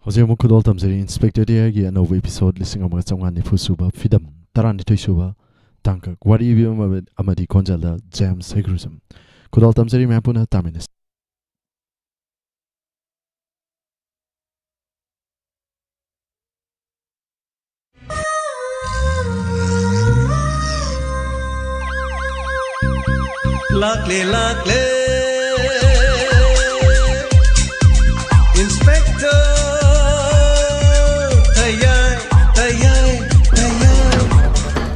Hozir mo kudol tamseri Inspector Tayagi anova episode lising amaga chongan nifu suba fidam tarani toy suba tangka wari bi amadi konjalda James Hegrusam kudol tamseri mapuna taminis Lakle Inspector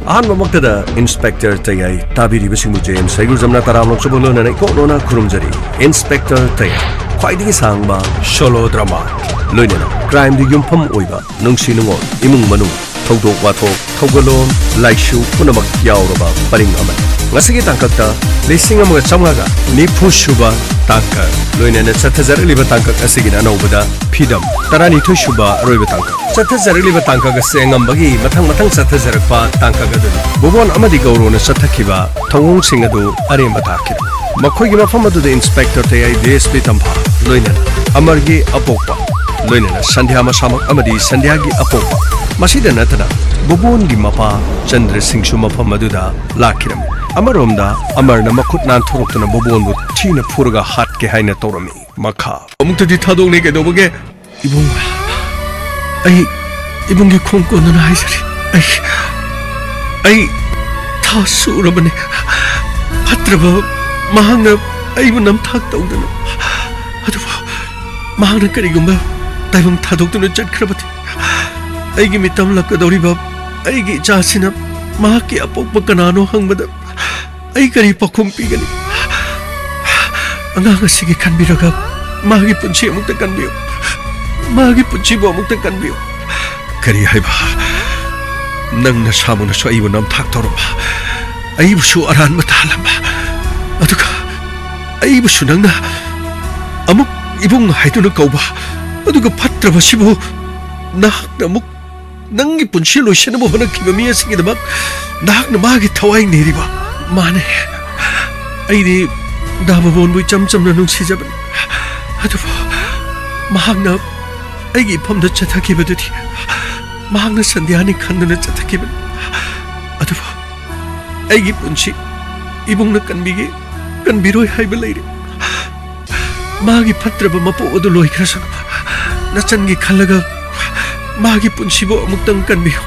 Ahan mamaktada Inspector Tayai tabiri bisingu James Hegrusam na taramlok subulo na ikonona kurumjari Inspector Tayai khwaidigi sangba solo drama loinena crime di yumpham oiba nungsi nungol imung manu thogdok wathok thogalom laishu punamak yauraba paring ama ngasigi tangkakta lising amaga chamgaga nifu suba tangkak loinena chathazariliba tangkak asigina anobada phidam tarani thoi suba roiba tangkak chathazariliba tangkak asengambagi mathang chathazarakpa tangkak adu bobon amadi gaurona chathakiba thongong singadu aremba takira makhoigi mafam adu Inspector Tayai DSP tampa loinena amargi apokpa loinena sandhya masamak amadi sandhyagi apokpa masida natana bobon gi mapa Chandra Singh mafam aduda lakiram amaromda amarna makhut nan thoroktana bobon bu thina phurga hat ke haina torami makha amuktadi thadong ne ke dobage ibung ai ibungi khongko na haisari ai thasurabane patraba mahangna aibu nam thak tawdana adu mahangna karigumba taibang thadokduna chatkrabati aigi mitam lakadori bab aigi chasina mahaki apokpa kanano hangbada ai kari pakhum pigani angang asigi kanbiraga magi punchi amukta kanbiyo magi punchi bo amukta kanbiyo kari haiba nangna samuna so aibu nam thak tawraba aibu su aran matalamba aduka aibu su nangna amuk ibung haiduna kauba aduga phatraba sibu nahakna amuk nangi punchi loisana bo hana kiba mi asingi damak nahakna magi thawai neriba mane aidi dama bonbu chamchamna nungsi jaban adu mahagna aigi phamda chathakibadudi mahagna sandhyani khanduna chathakiban adu aigi punchi ibungna kanbige kanbiroi haiba leire magi phatraba mapo adu loikhrasan nachangi khallaga magi punchi bo amuktang kanbiyo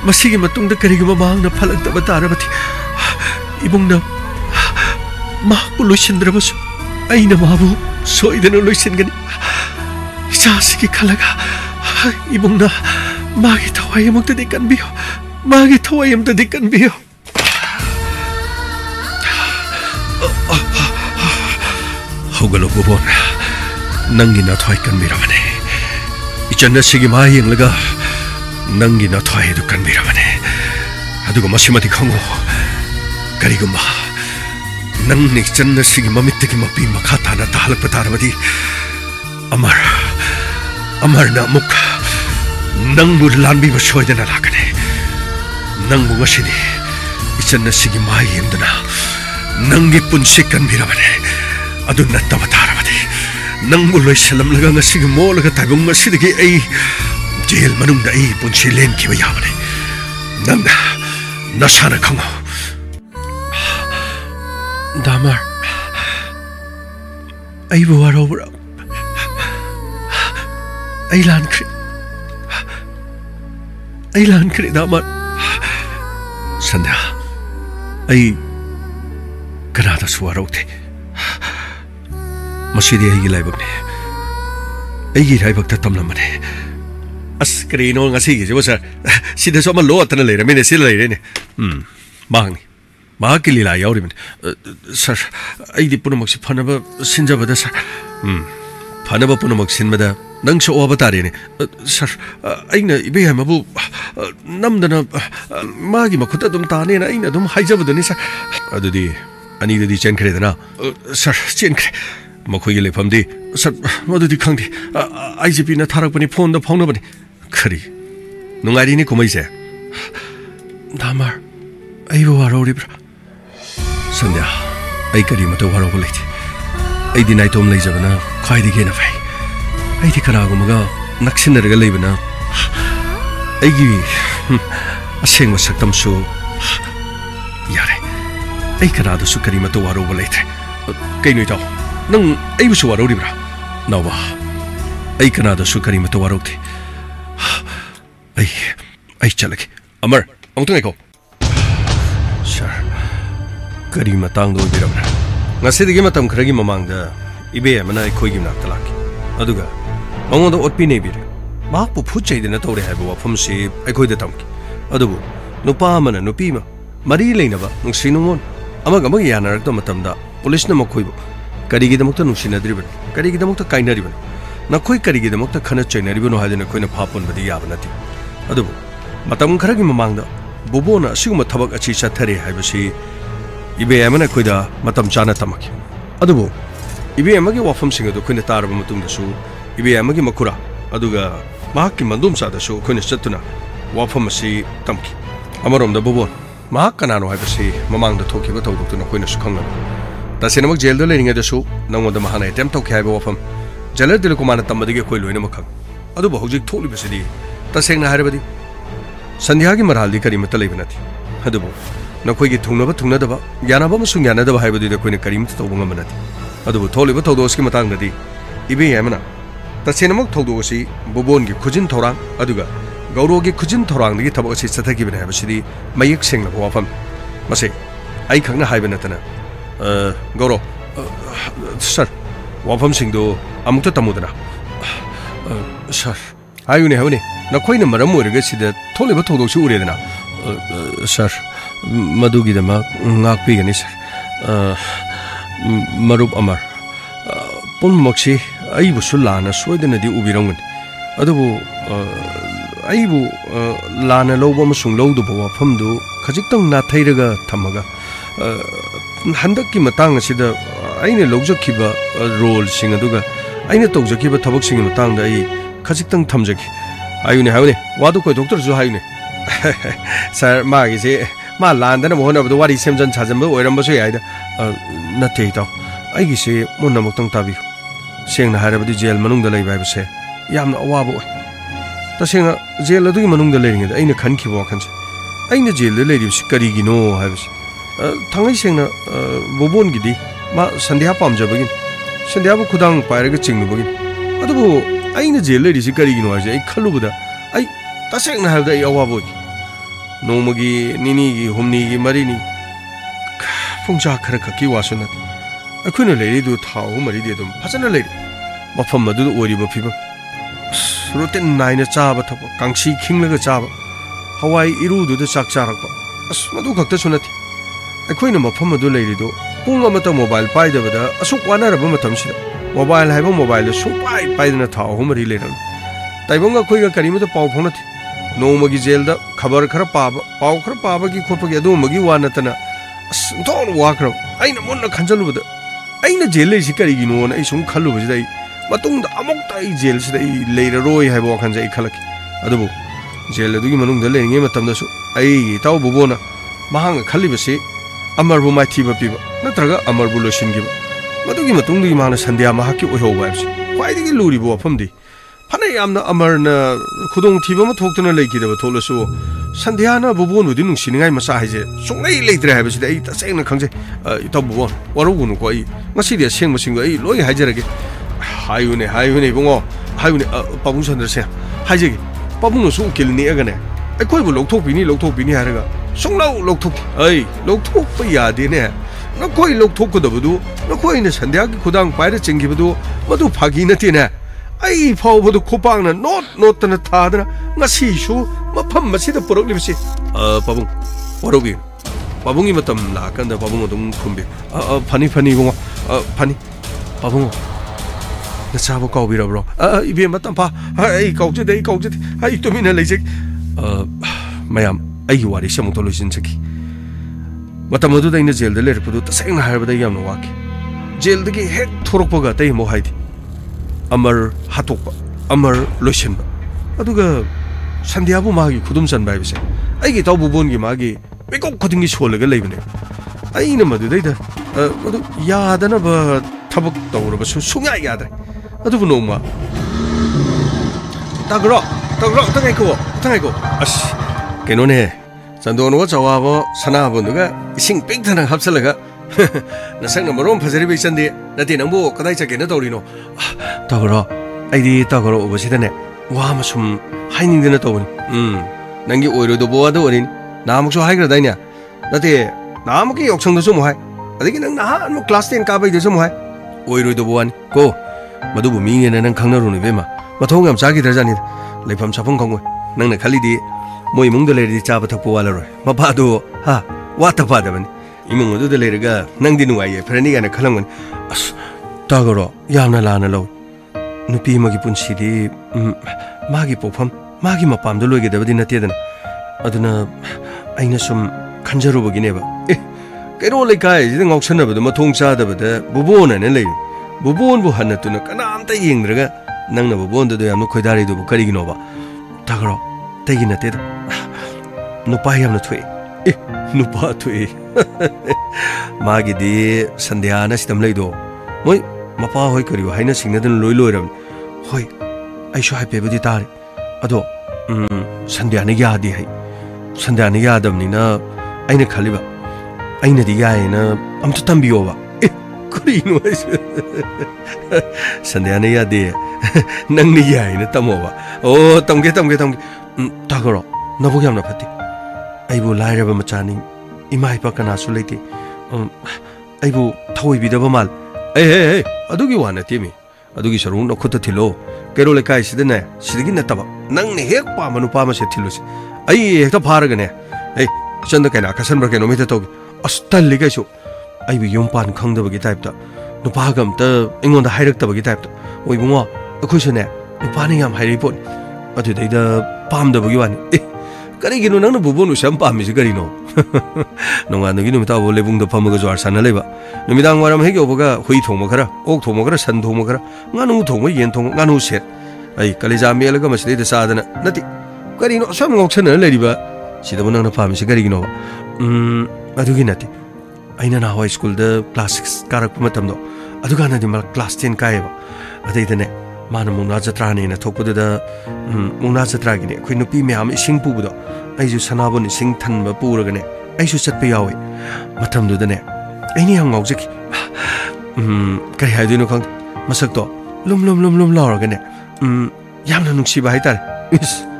masigi matungda kariguma mahagna phalakta batarabati ibungna mahbu loisindrabasu aina mabu soidana loisingani isasigi khalaga ibungna magi thawai amukta dikanbiyo magi thawai amta dikanbiyo hogalo bobon nangi na thawai kanbiramane ichanna sigi mai yenglaga nangi na thawai du kanbiramane aduga masimati khango karigumba nang ni channa sigi mamittagi mapi makha thana tahalakpa tarabadi amar na muk nang bu lanbi ba soidana lakane nang bu ngasini ichanna sigi mai yemdana nangi punsi kanbiramane adu nattaba tarabadi nang bu loisalam laga ngasigi molaga taibung ngasidagi ai jail manungda ai punsi len kiba yabane nang nasana khango Damar, I war over. Ailan Kri Damar. Sandha, I Kanada Swarote. Masidi Hilabone. Agi Ribak Tamlamane. Askri no Nasi, it was a see the summer low at a later, Minnesota. Bang. Mahakilila yaurimin sir aidi punamak si phanaba sinjabada sir phanaba punamak sinbada nang so abatari ne sir aina ibe hamabu namdana magi makhuta dum tane na aina dum haijabadani sir adudi ani dadi chenkre dana sir chenkre makhoi lefamdi sir madudi khangdi IGP na tharakpani phone da phaunabani khari nungari ni kumaise damar aibo waroribra Sandhya, I carry my daughter over late. I deny Tom Lazabana, Kaidi Genafay. I take a Ragamuga, naksinarga leibana aigi asengma saktamsu yare ai kanada su karima to waro balaite kainoi taw nang ai bu su waro ribra nawa ai kanada su karima to waro the ai chalaki amar amtung ai ko sir karima tang do birabra ngasi digi matam khragi mamangda ibe amana ai khoi gi nak talaki aduga mangoda otpi nei bir ma pu phuchai dena tore haiba wafam si ai khoi da tamki adubu nupa amana nupi ma mari leinaba nungsinumon amaga amagi yanarak to matamda police na makhoi bu karigi da mukta nungsinadriban karigi da mukta kainariban nakhoi karigi da mukta khana chainaribano hadena khoina phapon badi yaba nati adubu matam kharagi mamangda bobona siguma thabak achi chathare haiba si ibe amana khoida matam chana tamaki adubu ibe amagi wafam singa do khoina taraba matungda su ibe amagi makura aduga mahakki mandum sa da su khoina chatuna wafam si tamki amarom da bobon mahak kanano haiba si mamang da thokiba tawdukna khoina su khangna tasenamak jail da leringa da su nangwa da mahana item thokhi haiba wafam jalar dil kumana tambadige khoi loina makhang adubu hojik tholi besidi tasengna haribadi sandhya gi marhaldi kari mata leibnati adubu nakhoi gi thungnaba thungnadaba gyanaba masung gyanadaba haibadi da khoina karim ta tawbanga manati adubu tholiba tawdos ki matang dadi ibe yamana tasenamak tawdosi bobon gi khujin thorang aduga gauro gi khujin thorang dagi thabak si chathaki bene habasidi mayek sengna wafam mase ai khangna haibana tana gauro sir wafam singdo amukta tamudana sir ayune hawne nakhoi na maram orga sida tholiba tawdosi uredana sir madugi dama ngakpi gani sir marup amar pun moksi ai bu sulana soidana di ubirangani adubu ai bu lana loba masung lowdu bawa famdu khajitang na thairaga thamaga handakki matang asida aina lowjakkiba role sing aduga aina tawjakkiba thabak sing matang da ai khajitang thamjaki ayune haune wadu koi doctor ju haune sir ma gi se ma landana mohona bu wari semjan chajamba oiramba so yaida natte taw ai gi se monna muktang tabi sengna harabadi jail manung da lei bai base yamna awaba oi tasenga jail adu manung da lei ngi aina khanki bo khanse aina jail da lei si kari gi no habis thangai sengna bobon gi di ma sandhya pamja bagin sandhya bu khudang pairaga chingnu bagin adu bu aina jail lei si kari gi no ai khalu buda ai tasengna harda ai awaba oi nomagi nini gi humni gi marini phungja khara khaki wasuna akhuna leiri du thau mari de dum phasana leiri mafam madu ori ba phibam roten naina chaba thap kangsi khinglaga chaba hawai iru du da chak charak ba as madu khakta sunati akhuna mafam madu leiri do pung amata mobile pai da bada asuk wana raba matam sida mobile haiba mobile so pai na thau mari leiram taibonga khoi ga karima da pau phonati nomagi jail da khabar khara pau khara paba gi khopa gi adu magi wana tana as thon wa khara aina monna khanjalu bada aina jail lei si kari gi no na isung khalu bji dai matung da amok tai jail si dai leira roi haibo khan jai khalaki adubu jail adu gi manung da lei nge matam da su ai taw bobona mahang khali basi amar bu mai thiba piba natraga amar bu loshin gi madu gi matung gi mana sandhya mahaki oi ho ba bsi kwai gi luri bo pham di phana yamna amarna khudong thiba ma thoktuna lei ki da tholasu sandhya na bobon udi nung siningai masa haije songai leitre haibasi dai ta sengna khangje itaw bobon waru gunu ko ai ngasi dia seng masing ai loi haijarage hayune bungo hayune pabung sandra se haije pabung su kilni agane ai koi bu lokthok bini haraga songlau lokthok ai lokthok pa yade ne na koi lokthok ko dabudu na koi ne sandhya ki khudang paira chengi budu madu phagi na ti ne ai phawbudu khopang na not na thadana ngasi su mafam masida porok libsi pabung warogi pabungi matam la kan da pabung dum khumbi phani bungo phani pabung na chabo kaw bira bro ibe matam pa ai kauje ai to mina leje mayam ai wari samu to loisin chaki matam du da ina jail da ler pudu ta seng na harba da yam no waki jail da gi hek thorok paga tai mo haidi amar hatok amar loisin aduga sandhya bu magi khudum san bai bise ai gi taw bu bon gi magi beko khuding gi solaga leibne ai na madu dai da adu yadana ba thabak tawra ba sunga yadra adu bu noma तागरो तागरो तंगाइको us केनोने चंदोनो चावाबो सनाबुनुगा इसिंग pick थना हपसलगा नसंग नमरोम फजरी बेचंदे नते नंबो कदाइ चकेन तौरिनो तागरो आइदी तागरो ओबसिदने वा मसुम हाइनिंगदना तौबनि नंगी ओइरोदो बोवादो ओरिन नामकसो हाइग्रदाइने नते नामकी योक्संदसु मोहाय अदिगी नंग नहान class 10 काबैदसु मोहाय ओइरोदो बोवानि को मदुबु मीनेना नंग खंगनरुनि बेमा मथोंग याम चागिद्रजानि लेफम साफं खंगो नंगना खलिदि मोय इमुंगदो लेरदि चाबा थकपो वालारोय मपादो हा वाता पादबनि इमुंग अदुदो लेरगा नंगदि नुवाइये फरनि गाना खलंगन अस तागरो यामना लाना लो नुपी मगी पुंसिदि मागी पोफम मागी मपामदो लोइगेदबदि नतेदना अदुना आइना सुम खंजरुबगिनेबा ए केरो लेकाय जिदि ngौसनबदो मथोंग चादबदा बुबोनने लेय बुबोनबु हन्नतुना कनामता येंद्रगा नंगना बुबोनदो यामनो खोइदारिदो करिगिनोबा तागरो तैगी नतेदा नुपा यामना थुए ए नुपा थुए मागिदि संध्याना सितम लेदो मोय मपा होय करियो हाइना सिंगनदन लोय लोयरम होय आइसो हाइपेबदि तारे अदो संध्याना यादि है संध्याना यादबनिना आइना खलिबा आइना दि यायना अमत तंबियोबा ए करिनो संध्याना यादे नंगनि यायना तमोबा ओ तमगे तागरो नबो यामना फति आइबो लाइरबा मचानी इमा इपा कनासु लेते आइबो थोइ बिदबा माल ए अदुगी वाना तेमी अदुगी सरुंग नखुत थिलो केरो लेकाय सिदने सिदगी नतबा नंगने हेक पामनु पामसे थिलुस आई हेक्ता फारगने ए चंद केना कसन बर केनो मिते तोगी अस्तल लिगैसु आइबो योमपान खंगदबगी टाइपता नुपागमता इंगोंदा हाइरक्तबगी टाइपता ओइबुंगो अखुसने नुपानि याम हाइरिपोन अदुदैदा पामदबगी वानी ए करिगिनो नंगना बुबोनु सम पामिसि करिनो नोंगानगी नुमिता बो लेबुंगदो फमगा जवार साना लेबा नुमिदांग वारम हेगे ओबगा हुई थोंगमा खरा ओक थोंगमा खरा सन थोंगमा खरा गानु थोंगमा येन थोंग गानु सेट आई कलेजा मेलगा मसलेदे सादना नति करिनो सम ngoksan लेरिबा सिदबो नंगना पामिसि करिगिनो अदुगी नति आइना ना हाई स्कूल द क्लास 6 कारक मतमदो अदुगाना दिमा क्लास 10 कायबा अदैदने माना मुना जत्राने ना थोकपदुदा मुना जत्रागिने खै नुपी म्याम इसिंग पुबदो आइजु सनाबोन इसिंग थनबा पुरगने आइसु चटपे यावे मतमदुदने आइनि हम ngौजकी कय हाइदिनो खंग मसक्तो लुम लारगने यामना नुंसिबा हाइतारे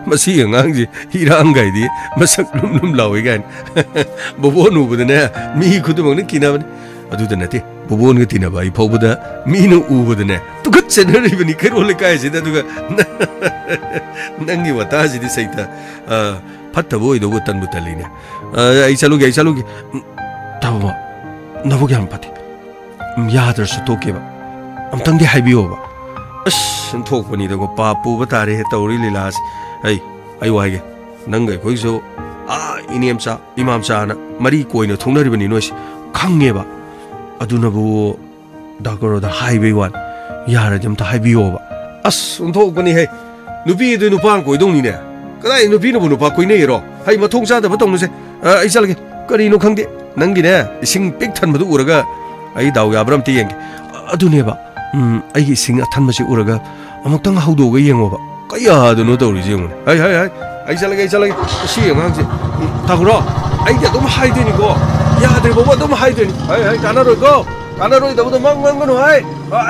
मसी अंगांगजी हिरांगाइदि मसक लुम लावे गान बोबोन उबदने मी खुदुमंगने किनाबने अदुदा नते बोबोन ग तिनाबा इ फौबदा मीनु उबदने तुगत चेनरिबनि केरोले कायसिदा दुगा नंगी वताजिदि सैता फत्तबो इदो तनबु तलिने आई चलुगे ताबो नबो ग्याम पति यादरसु तोकेबा अमतंगदि हाइबियोबा अस थोकपनि दगो पापु बतारे तौरी लीलास आई वाइगे नंगे कोइसो इनेमचा इमामचा ना मरी कोइनो थोंनरिबनि नोइस खंगेबा अदुनबु दागरो द हाइवे वन यारजम ता हाइबियोबा अस उन्थोकपनि हे नुपी दु नुपान कोइदोंनिने कदाइ नुपी नुबु नुपा कोइने येरो हाइ मथोंग चादबा तोंनुसे आई चलगे करिनो खंगदे नंगिने इसिंग पिक थनबदु उरगा आई दाउ याब्रम ति येंगे अदुनेबा आई इसिंग अथनबसि उरगा अमुक्तंग हौदोगा येंगोबा कया दनो तौरि जेंगने आई चलगे सि अंगांसे तागरो आई के तुम हाइदेनि को याद्रे बोबा तुम हाइदेनि कानारोय दबो मंगनो हाय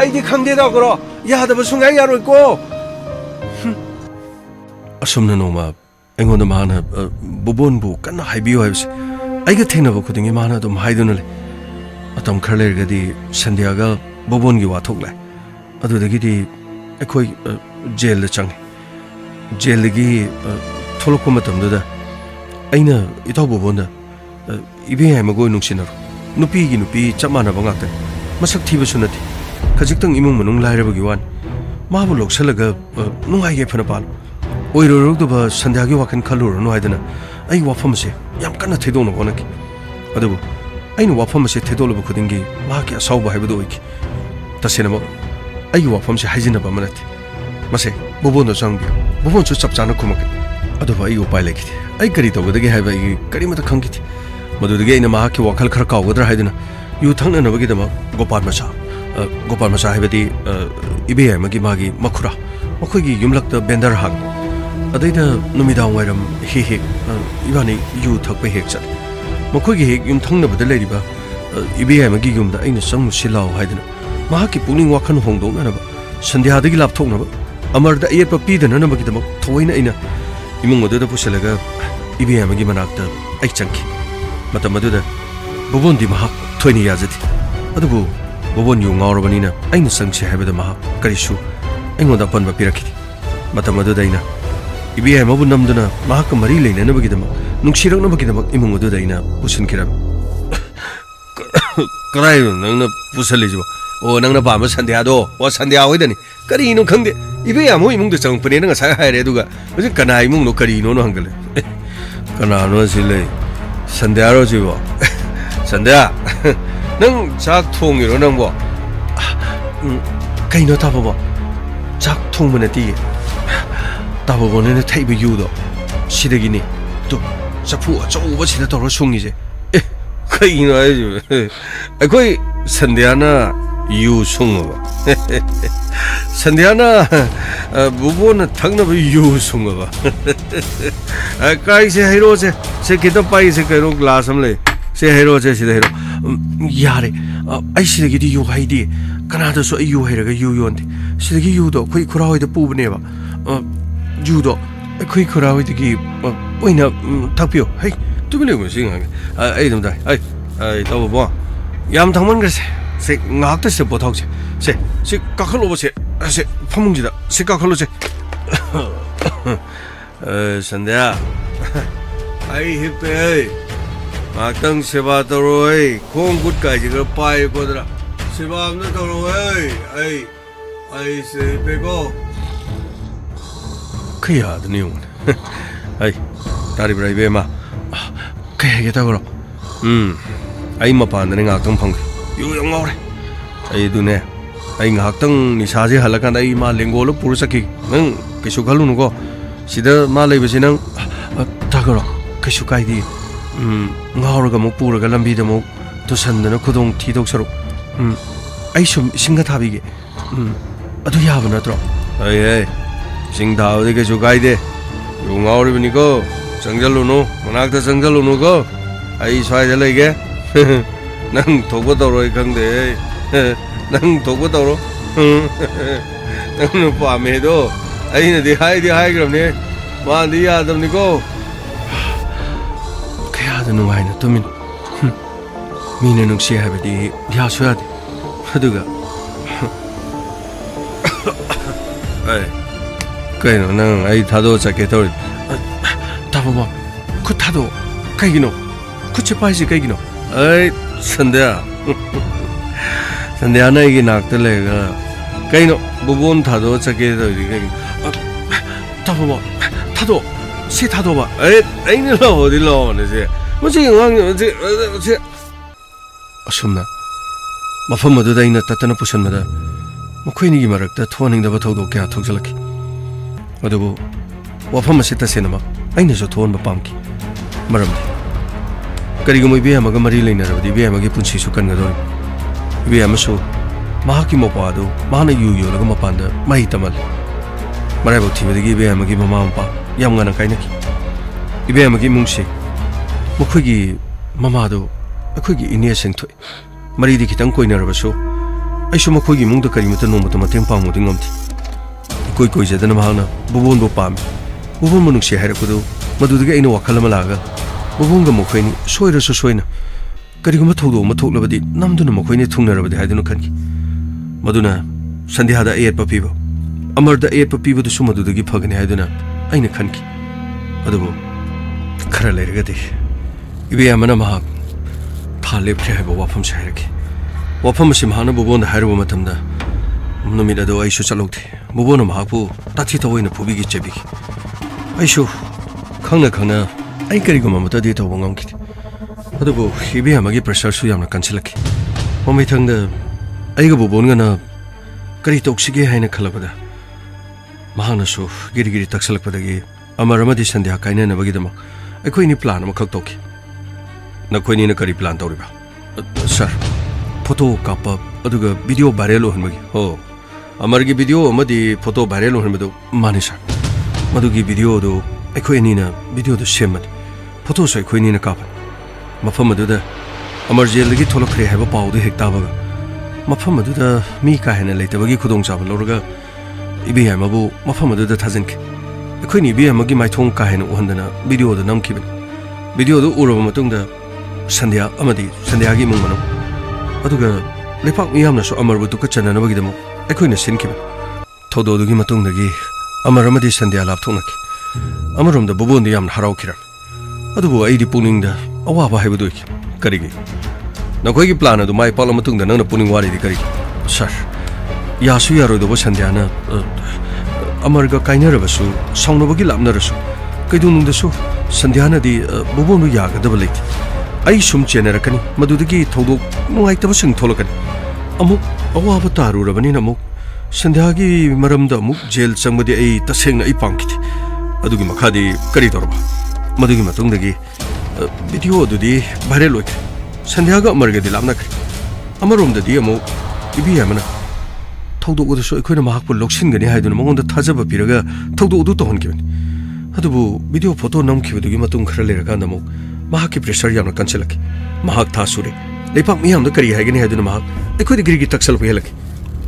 आई दि खंगदे दागरो यादबो सुंगाय यारोय को असुमना नोमा एंगोन माना बोबोनबु कन्ना हाइबियो हाइबस आइगा थेनबो खुदिंगे माना तुम हाइदोनले अतम खरलेरगदि संध्यागा बोबोनगी वाथोकले अदुदगिदि अखोय जेल चंगे जेलगी थोलको मतमदुदा आइना इथौ बोबोनदा इबे हाइमगो नुंसिनरो नुपी चमाना बंगाते मसक थीबसु नथि खजिक्तंग इमुंग मनुंग लाइरबगी वान माबु लोकसलगा नुंगाइगे फना पाल ओइरोरोगदबा संध्यागी वाखन खलुरनो हाइदना आई वाफमसे याम कन्ना थेदोनो बोनकी अदबु आइना वाफमसे थेदोलबु खुदिंगी माके असौबा हाइबदो ओइकी तसेनम आई वाफमसे हाइजिनबा मनथि मसे बोबोनो चंगबि बोबोनसु चपचाना खुमके अदबा आई उपाय लेखि आई करि तोगदगे हाइबा आई करि मत खंगिथि मदुदगे आइना माके वाखल खर कावगदरा हाइदना यु थंगनबगिदमा गोपाल मचा हाइबदि इबे हाइमगी मागी मखुरा मखोइगी युमलक्ता बेंदर हाक अदैदा नुमिदा वाइरम हे इबानी यु थकपे हेक चल मखोइगी हेक युम थंगनबदा लेरिबा इबेमगी युमदा अइना संग सिलाव हाइदना महाकी पुनिंग वाखन होंदोंनबा संध्यादगी लापथोंनबा अमरदा एयप पीदननबगिदमक थोइना अइना इमुंग मदुदा पुसलगा इबेमगी मनाक्ता अइ चंखि मतम मदुदा बुबोंदी महाक थोइनि याजति अदुबु बुबोन यु ngawrabaniना अइना संगसे हाइबदा महाक करिसु अइंगोदा पनबा पिरखि मतम मदुदा अइना इबेमबु नमदुना महाक मरि लेननबगिदमक नुंगसिरकनबगिदमक इमुंग मदुदा अइना पुसनखिरम कराय नंगना पुसलिजो ओ नंगना पाम संध्यादो ओ संध्या होइदनी करिनो खंदे इबेमो इमुंग चंगपने नंगा सा हाइरे दुगा हजि कना इमुंग नो करिनो नो हंगले कनानो सिले संध्यारो जिवो संध्या नंग चाक थोंगिरो नंगबो कइनो ताबो चाक थोंबनती ताबो ने थाइबे युदो सिदगिनी तो चफु अचौबा सिदा तोरो सुंगिजे कइनो आइजो अखोइ संध्याना यु सुंगबा संध्याना बुबोना थंगनब यु सुंगबा काइसे हेरो से किता पाइ से कइनो ग्लास हमले से हेरो से सिदा हेरो यारे आई सिदगिदी यु हाइदि कनादसो यु हेरगा यु योंदि सिदगी युदो खोइ खुराहोइदा पुबनेबा युदो खोइ खुराहोइदगी ओइना थपियो है तुमिले गुसिंग आई दम दाइ आई तब बो याम थंगमनगसे से ngakta se bothok se kakhalo se phamungji da se kakhalo se sandhya ai hipe matang seba toroi khong gut kai ji ga pai bodra seba amna toroi ai se pego kya adniu ai tari brai be ma kaya ge ta gro ai ma pan ne ngak tong phang yu yang ngore ai du ne ai ngak tang ni sa je halakan ai ma lengol pur saki nang kesu khalu nu ko sida ma lei besi nang ta gro kesu kai di ngawra ga mo pur ga lambi da mo to san na khudong thi dok saru ai sum singa thabi ge adu ya ba na tro ai sing daw de kesu kai de yu ngawri bani ko jangal lu no manak ta jangal lu nu ko ai swai ja lei ge nang thogo tawroi khangde nang thogo tawro nang nu pa me do ai na di hai gram ne ma di ya dam ni ko kaya da nu hai na tumin mi ne nung si ha ba di ya so ya aduga ai kai no nang ai thado chake tor ta ba ku thado kai gino ku che pai si kai gino ai संध्या संध्या ना ये नाकते लेगा कहीं no बुबोन था दो चके तो ये कहीं ताबो थादो से थादो बा ऐ ने लो दिलो ने से मुझे यांग मुझे असुमना मफम मदु दाइना ततना पुसन मदा मखोइनी गी मरकता थोनिंग दबा थौदो क्या थौजलकी अदबो वफम से तसेनमा ऐने जो थोन बपामकी मरम करिगुम इबेमगा मरी लेनरबदि इबेमगी पुंसी सुकनगदोर इबेमसु महाकी मोपादो माना यु योलगा मपानदा माहि तमल मराइबो थिबदगी इबेमगी ममा मपा यामगना काइनकी इबेमगी मुंगसे मखोइगी ममादो अखोइगी इने सेंथोय मरीदि खितंग कोइनरबसु आइसु मखोइगी मुंगदा करिमता नोमता मतेंग पांगमोदि ngomthi कोइ कोइ जदना महाना बुबोनबो पाम बुबोन मनुंगसे हाइरकुदो मदुदगी आइना वाखल अमा लागा बुबुंगा मखोइनी सोइरसु सोइना करिगुम थौदो मथोक्लबदि नमदुना मखोइनी थुंगनरबदि हाइदुना खनकी मदुना संध्यादा एट पपीबो अमरदा एट पपीबदु सुमदुदगी फगने हाइदुना आइना खनकी अदुबो खरा लेरगदि इबेमना महा थालेप खेबो वाफम साइरकी वाफम सि महाना बुबोन हाइरबो मतमदा नुमिद अदो आइसु चलोथे बुबोन महापु ताथि तवइना फुबिगी चेबी आइसु खंगना आई करिगुम मतदि तव ngomki अदुबो इबेमगी प्रेशर सु यामना कंसिलकी ममिथंगदा आइगा बुबोनगना करि तोक्सिगे हाइना खलबदा महानसु गिरिगिरि तक्सलकपदगी अमरमदि संध्या काइननबगिदम अखोइनी प्लान अमा खक्तोकी नखोइनी न करि प्लान तौरिबा सर फोटो काप अदुगा वीडियो वायरल होहनबगी हो अमर की वीडियो अमदी फोटो वायरल होने माने सर मधुगी वीडियो दो अखोनी वीडियो सेमद फोटो से अखोनी काप मफम अमर जेल की थोलक्रे है पाद हेक ताब मफम मी का हेन लेतबगी खुदों चाब लौरगा इबेमबू मफम थाजनखे अखोनी इबेम की माइथों का हेन उहंदना वीडियो नमखिबन वीडियो उरब संध्या संध्या की मुंग मनो लेपाक मियामनसु अमरबु तुकचननबगिदमु अखोइना सिनखिबन थौदोदुगी मतुंगदगी अमर अमदि संध्या लापथोनखि अमरोमदा बुबोंदि याम हराउखिरम अदुबु आइदि पुनिंगदा अवाबा हाइबदुखि करिगि नखोइगी प्लान अदु माइ पालो मतुंगदा नंगना पुनिंग वारिदि करिगि सर यासु यारोदबो संध्याना अमरगा काइनरबसु साउनबगी लापनरसु कैदुनुंगदसु संध्यानादि बुबोंदु यागदब लेति आई सुम चेनरकनी मदुदगी थौदोक नुंगाइतबसिंग थोलकनी अमुक अवाब तारुरबनिना अमुक संध्यागी मरमदा अमुक जेल चंगबदि आई तसेंगना आई पांखिथि अदुगी मखादि करि तोरबा मदुगी मतुंगदगी वीडियो अदुदि वायरल होइखे संध्यागा अमरगदि लामनाखरि अमरोमददि अमुक इबीयामना थौदोकदसु अखोइना महाकपु लोक्सिनगनि हाइदुना मंगोंदा थाजबा पिरगा थौदोकदु तोहनखिबनि अदुबु वीडियो फोटो नमखिबदुगी मतुंग खरा लेरकांदा अमुक महाकी प्रेशर यामना कंचलकी महाक था सुरे लेपाक मियामदा करि हाइगनि हाइदुना महाक अखोइदि गिरिगी तक्सल पहेलकी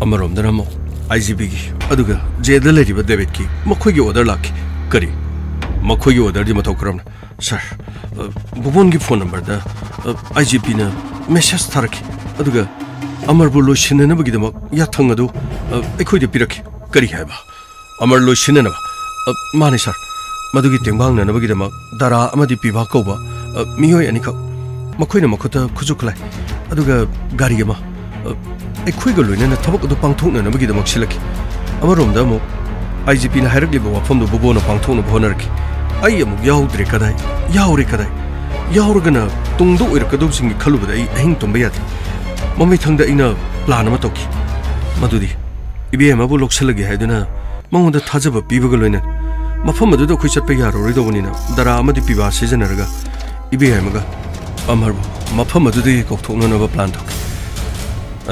अमरोमदना अमुक IGP की अदुगा जेल लेरिबा डेविड की मखोइगी ऑर्डर लाखि करि मखोइगी ऑर्डर दि मथौ करम सर बुबोन की फोन नंबर दा IGP ना मेसेज थारखि अदुगा अमरबु लोइसिननबगिदमक याथंगदु अखोइदि पिरखि करि हाइबा अमर लोइसिननबा माने सर मधुगी तेंबांगनबगिदमक दारा अमदि पिबा कौबा मियोय अनिखक मखोइना मखोता खुजुखलाय अदुगा गारी अमा अखोइगा लोइनना थबक अदु पांथोकनबगिदमक सिलखि अमरोमदा अमुक IGP ना हाइरक्लिबा वाफमदु बुबोना पांथोकन भोनरखि आई अमुक याउद्रे कदाय याउरे कदाय याउरगना तुंगदु ओइरकदुबसिंगि खलुबदा आई अहिंग तुंबा यादे ममिथंगदा इना प्लान अमा तोखि मदुदि इबेमबु लोक्सलगे हाइदुना मंगोंदा थाजबा पिबगा लोइना मफम अदुदा अखोइ चटपा यारोइदोबनिना दरा अमदि पिबा सिजनरगा इबेमगा अमरबु मफम अदुदि कौथोकननबा प्लान तोखि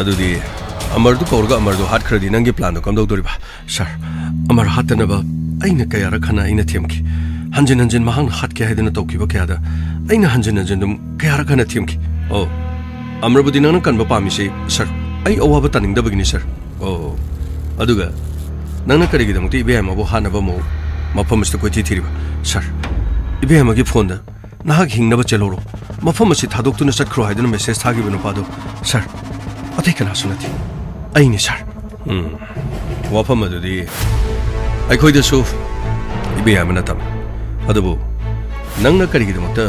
अदुदि अमरदु कौरगा अमरदु हाटखरदि नंगी प्लान कमदौदोरिबा सर अमर हातनबा अइना कयारा खना अइना थेमखि हंजन हंजन महांग हाटके हाइदना तौखिबा कयादा अइना हंजन हंजन कयारा खना थेमखि ओ अमरबुदि नंगना कनबा पामिसे सर अइ अवाबा तानिंगदबगिनि सर ओ अदुगा नंगना करिगिदमति इबेमबु हानबा मो मफमस्त कोइथि थिरिबा सर इबेमगी फोनदा नाहक हिंगनबा चेलोरो मफमसी थादोक्तुना चटख्रो हाइदना मेसेज थागिबा नुपादो सर अतै कनासु नथि अइनि सर वाफम अदुदि अखोइदसु इबेमना तम अदुबु नंगना करिगिदमता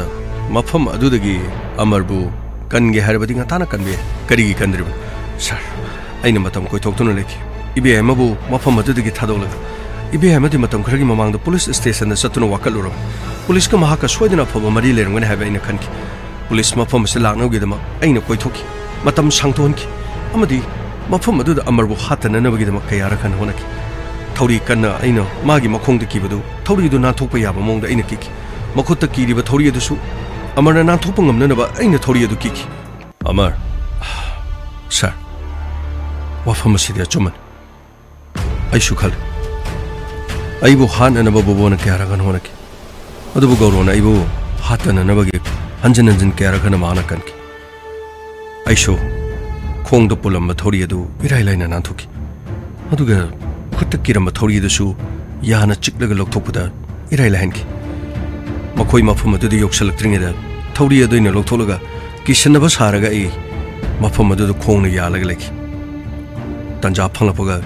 मफम अदुदगी अमरबु कनगे हारबदि ngataना कनबे करिगी कनद्रिबा सर अइना मतम कोइथोक्तुना लेखि इबेमबु मफम अदुदगी थादोलगा इबेमदि मतम खरगी ममांगदा पुलिस स्टेशन दा चतुना वाकलुरो पुलिस का महाका सोइदना फबा मरि लेरंगने हाबे अइना खनखि पुलिस मफम से लांगनौगिदमा अइना कोइथोखि मतम सांगथोनखि अमदि मफम अदुदा अमरबु हातननबगिदमा कयारा खन होनखि थौरी कन्ना अइना मागी मखोंदा किबदु थौरीदु नाथोकपा याबा मोंगदा अइना किखि मखुत्ता किरिबा थौरी अदुसु अमरना नाथोकपा ngamnanaba अइना थौरी अदु किखि अमर सर वाफम सिदि अचुमन अइसु खल अइबु हाननबा बुबोना कयारा खन होनखि अदुबु गौरवना अइबु हातननबगि हंजन हंजन कयारा खन माना कनखि अइसु खोंगदो पुलम्बा थौरी अदु इराइ लाइना नाथोकि अदुगा खुत्ता किरम्बा थौरी अदुसु याना चिक्लगा लौथोकपदा इराइ लाइनखि मखोइ मफम अदुदि योक्सलक्त्रिङेदा थौरी अदुइना लौथोलगा किसनबा सारगा अइ मफम अदुदा खोंगना यालगा लेखि तंजा फंगलपगा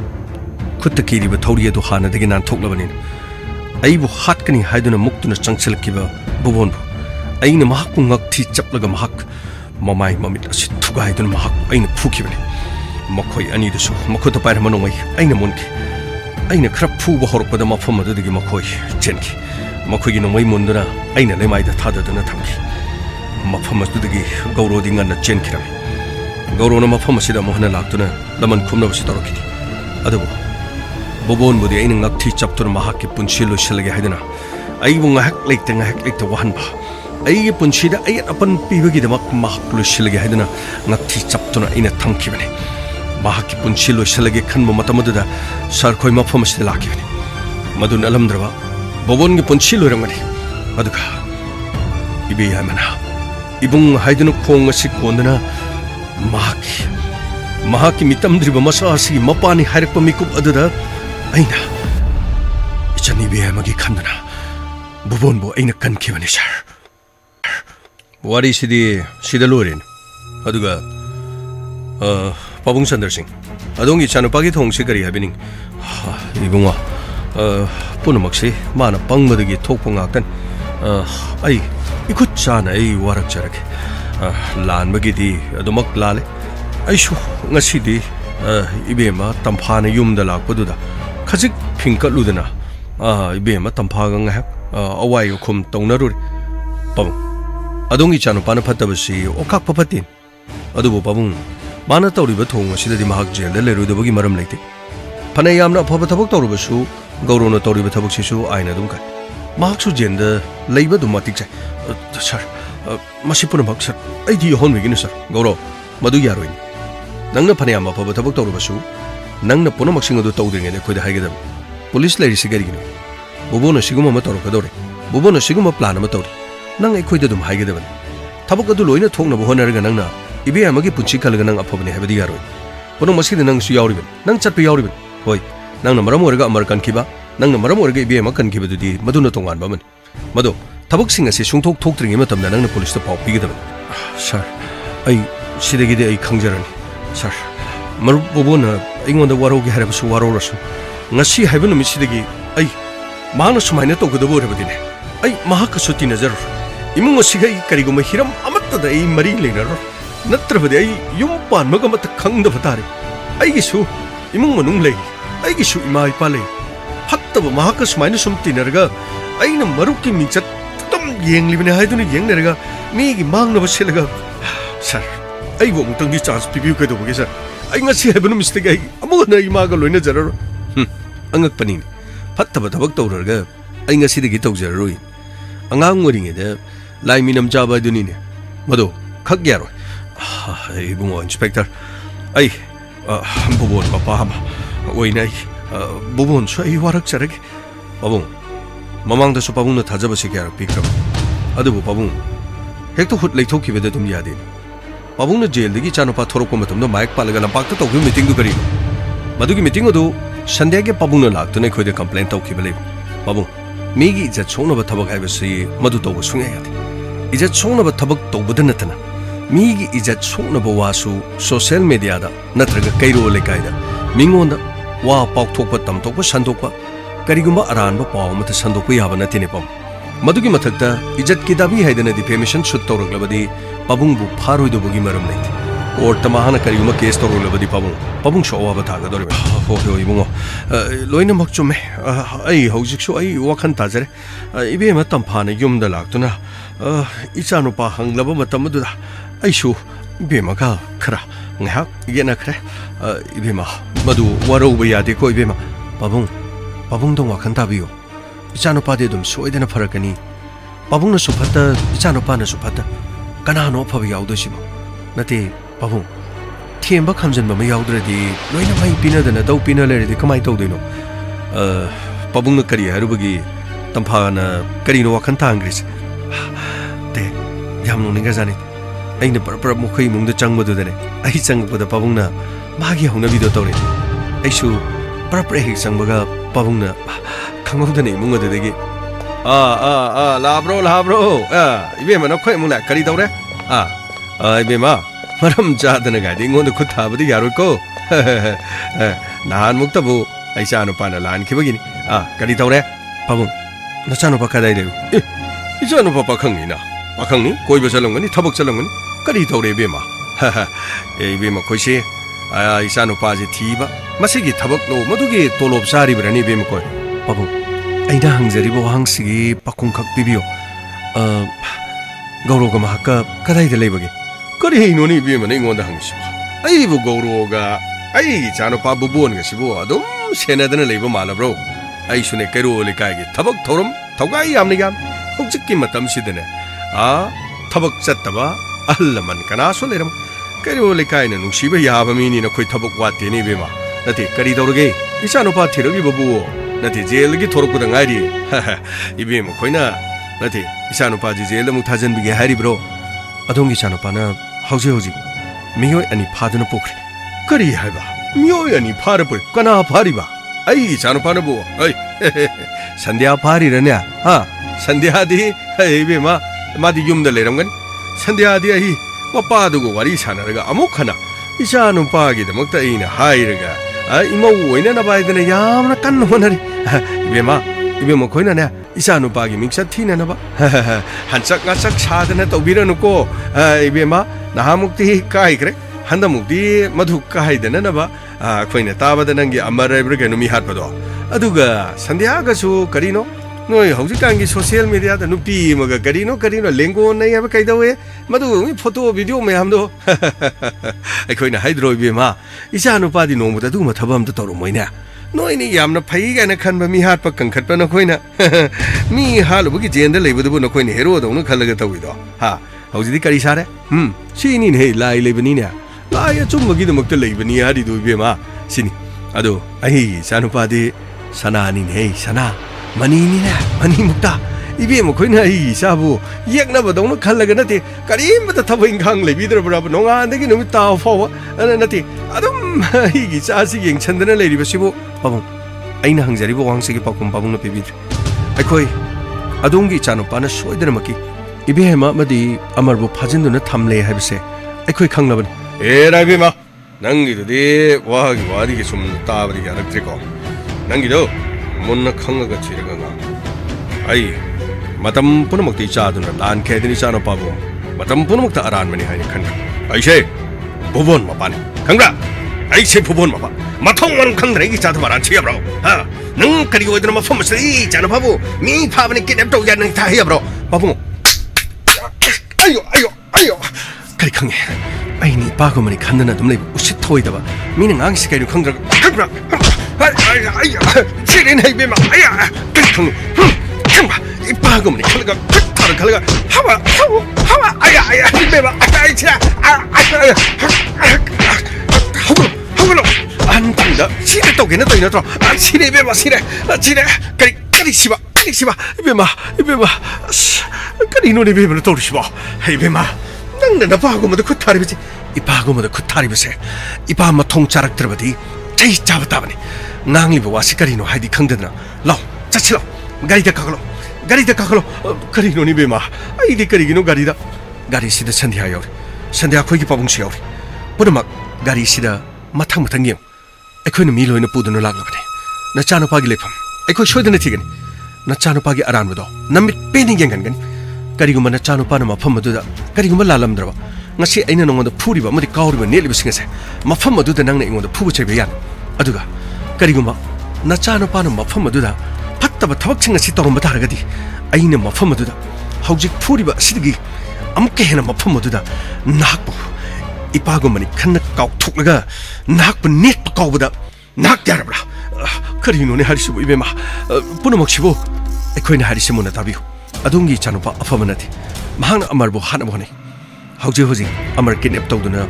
खुत्ता किरिबा थौरी अदु हानदगी नानथोकलबनिना अइबु हाटकनि हाइदुना मुक्तुना चंगसलकिबा बुबोनबु अइना महाकपु ngakthi चपलगा महाक ममाइ ममित असि थुगाइदुना महाक अइना फुखिबनि मखोइ अनिदुसु मखोता पाइरम नोंगै अइना मुनखि अइना खरा फुबा हरपदा मफम अदुदगी मखोइ चेनखि मखोइगी नोंगै मुनदुना अइना लेमाइदा थाददुना थमखि मफम अदुदगी गौरवदि ngana चेनखिरमि गौरवना मफम असिदा Mohana लाक्तुना लमन खुमनबसि तौरखिदि अदुबु बुबोनबुदि अइना ngakthi चपतुना महाकि पुन्सि लोइसलगे हाइदुना अइबु ngahak लेक्ते वहनबा अइगे पुन्सिदा अयत upon पिबगिदमक महाक लोइसलगे हाइदुना ngakthi चपतुना अइना थमखिबनि mahaki punchi loisalage khanba matamuda sar khoi mafam asida lakibani madun alamdraba bobon gi punchi loiramgani aduga ibe yamana ibung haidunu khong asi kondana mahaki mitamdriba masa asi mapani hairakpa mikup aduda aina ichani be yamagi khandana bobon bo aina kankibani sir wari sida lorin aduga pabung Sandar Singh adongi chanupagi thongsi kari habining ibunga punamakse mana pangmadagi thokpa ngaktan ai ikut chana ai warak charake lanbagi di adumak lale ai shu ngasidi ibema tamphana yumda lakpaduda khajik phingkaludana ibema tamphaga ngahak awai khum tongnaruri pabung adongi chanupana phatabasi okak papatin adubu pabung mana tawriba thong asidadi mahak jail da leruidabagi maram leite phana yamna phaba thabak tawrubasu gaurona tawriba thabak sisu aina dum kai mahak su jail da leiba dum matik chai sir masipuna mak sir ai di hon wegin sir gauro madu yaroin nangna phana yamma phaba thabak tawrubasu nangna puna maksing adu tawdringe ne khoida haigedam police leri sigari gino bobona siguma ma tawrakadore bobona siguma plan ma tawri nang ai khoida dum haigedam thabak adu loina thongna bo honarga nangna ibe amagi punchi kalga nang aphabani habadi yaroi pono masidi nang su yauriben nang chatpe yauriben hoi nang na maram orga amar kan kiba nang na maram orga ibe am kan kiba dudi maduna tongan baman mado thabak sing ase sungthok thoktringe matamna nang na police ta pau pigidam sir ai sidagi de ai khangjarani sir maru bobona ingonda warogi harabasu warorasu ngasi haibanu misidagi ai mana sumaina togadabu rabadine ai mahaka suti nazar imung asigai kariguma hiram amatta da ai mari leinar natrabadi ai yum pan magamata khangda batare ai gisu imung manung lei ai gisu ima ipa lei hattaba mahaka sumaina sumti narga aina marukki michat tam yenglibine haiduni yengnarga mi gi mangna baselaga sir ai bo mutang gi chance pibiu ka doboge sir ai ngasi haibanu mistake ai amona ima ga loina jararo angak pani hattaba tabak tawrarga ai ngasi degi tawjaroi angang waringe da laiminam jaba duni ne mado khak yaro ibungo inspector ai bobon papa ma oinai bobon so ai warak charage babung mamang da so babung na thajaba se kya pikram adu babung hekto hut leithok ki beda dum yade babung na jail degi chano pa thorok ko matum no mic palaga lampak ta tawgi meeting du kari madugi meeting adu sunday ge babung na lak tune khoide complaint taw ki bele babung migi ja chongna ba thabak ai basi madu taw sunga yade ija chongna ba thabak taw budana tana migi ijat sokna ba wasu social media da natraga kairo lekaida mingonda wa pauk thokpa tam thokpa sandokpa karigumba aran ba paw mata sandokpa yaba natine pam madugi mathakta ijat kidabi haidana defamation shoot tawraglabadi pabung bu pharoi do bogi maram leit or tamahana karigumba case tawraglabadi pabung showa ba thaga dore ho ho ibungo loina makchume ai hojik so ai wakhan tajare ibe ma tamphana yumda laktuna ichanu pa hanglaba matamadu da aishu ibema ka khara ngahak yena khare ibema madu waro ba yade ko ibema babung dong wakhan tabiyo ichanu pa de dum soidena farakani babung na supata ichanu pa na supata kana no phabi yaudo sibo nate babung thiemba khamjan ba yaudredi loina mai pina dana dau pina le de kamai tawdeno babung na kari harubagi tampa na kari no wakhan tangris te yamno ninga jani aina par mukhay mungda changmadu dane ai changpada pabungna magi hona video tawre aisu par hek changbaga pabungna khangawdane mungada degi labro ibe mana khoi mungla kari tawre ibe ma maram jadana ga ding ngonda khut thabadi yaroi ko nahan mukta bu aisa anu pana lan khibagini kari tawre pabung nachanu pakadai de ijanu papa khangni na pakhangni koiba chalangani thabak chalangani kari tawre bema bema khoise isanu paje thiba masigi thabak lo madugi tolob sari brani bema koi babu aina hangjari bo hangsigi pakhung khak pibiyo gauro ga mahaka kadai de lebage kari hino ni bema nei ngonda hangsi ai bu gauro ga ai chanu pa bu bon ga sibo adum senadana leba mala bro ai sune kero le kai gi thabak thorum thogai yamni yam hojik ki matam sidane thabak chattaba allaman kana so leram Karo Lekain and Shiba Yabamini in a quick tabak what any bema. That is Karidoge, Ishanopa Tirogi Babu, that is Jelgi Torku and idea. Ibim Quina, that is Ishanopa Jela Mutajan began Harry Bro. Adongi Shanopana, Hausi, Mio and Pardon of Pokri. Kari Haba, Mio and Parapur, Kana Pariba. Ay, Shanopanabu, ay, Sandia Pari Rania, ha, Sandia di, hey, Bima, Madi Yum the Lerangan, Sandia di, Papadugo, Warisanaga, Amokana, Ishanum Pagi, the Moktaina, Hairaga, Imo, Winana by the Yam, Kanonari, Bima, Ibimokoina, Isanu Pagi, Mixatina, Hansak Nasak Shadanet, Obiranuko, Ibima, Nahamukti Kaikre, Handamukti, Madukai, the Nanaba. Queen Tava the Nangi Amara Briganumi Harpado. Aduga, Sandiaga su Carino, no, Hosikangi social media, the Nupi, Maga Carino, Lingo, Nayava Kaidawe, Madu, photo, video, Mayamdo. I coin a hydro bima. Isanu Padi no Mutaduma Tabam the Toromoina. No, any Yamna Pay and a Kanba Harpa Kankatana Quina. Me Halabuki and the labor the Bunoquin hero, the Nukalagata widow. Ha, how's the Carisare? She in hey, lie Lebanina. Laya Chumagi the Mokta Labania di Bima, Sini. Ado, Ahi, Sanupadi, Sananin, hey, Sana, Manina, Manimukta, Ibim Quina, Sabu, Yaknava don't Kalaganati, Karim, the Tawing Hang, Levider Brabonga, and the Ginumita forward, and Nati, Adam, he is asking Chandana Lady Basibo, Pabum. Aina Hangzaribo Wangsiki Pakum Pabuna Pibit. I koi Adongi Chanopana Shoidramaki, Ibihema Madi, Amarbo Pazinduna Tamle have say. I koi Kanglaban. Rabima, Nangi the Wadi sum Tabri electrical. Nangido, Muna Kanga Chiraganga. Ay, Matam Punamaki Chaduna, Lan Kadinisano Pabo, Matam Punamata Aran many Kanga. I say, Bubon Mapan, Kanga. I say Bubon Mapa, Maton Kanga Chatabaran Chiabro. Ha, Nunkari with the Mafumasi, Janapabu, me Pavani Kidapto Yan Tahiabro, Babu. Ayo, Kaikang. I need Bagomani Kandana to live, Ushitoidaba, meaning Angska to Kanga. Sit in Habima, Bagomani, Kalaga, how see the token, I see the Bema, see the Karishiba, Bima, Karino de Bima Torishiba, Hey Bima. The Pagum of the Kutaribiti, Ipagum of the Kutaribise, Ipama Tong Characterity, Chase Javatavani, Nangi Wasicarino, Heidi Kandana, Law, Chachilo, Garida Cacolo, Carino Nibima, I did Carino Garida, Garisi the Sandia, Sandia Quiki Pabuncio, Pudamak, Garisida, Matamatangio, I couldn't meal in a pudun lagabane, Nachano Pagi Lepam, I could show the Natigan, Nachano Pagi Aranwado, Namit Penning Yangan. Karigumana Chano Panama Pamaduda, Karigumala Lamdra, Nasi Aina on the Puriba, Modicauri, nearly Singase, Mafamadu the Nang on the Puchavian, Aduga, Kariguma, Nachano Panama Pamaduda, Pataba talking a sit on Bataragadi, Aina Mafamaduda, Hojik Puriba Sidigi, Amkehana Mafamaduda, Naku, Ipagumani, Kanaka Tukaga, Naku Net Pakawada, Nak Darabra, Karino Harishu Ibema, Punamokshivo, a queen Harisimona Tabu. Adungi Chanupa Afamanati, Mahang Amarbo Hanaboni. How Jehosi, Amar kidnapped Toduna,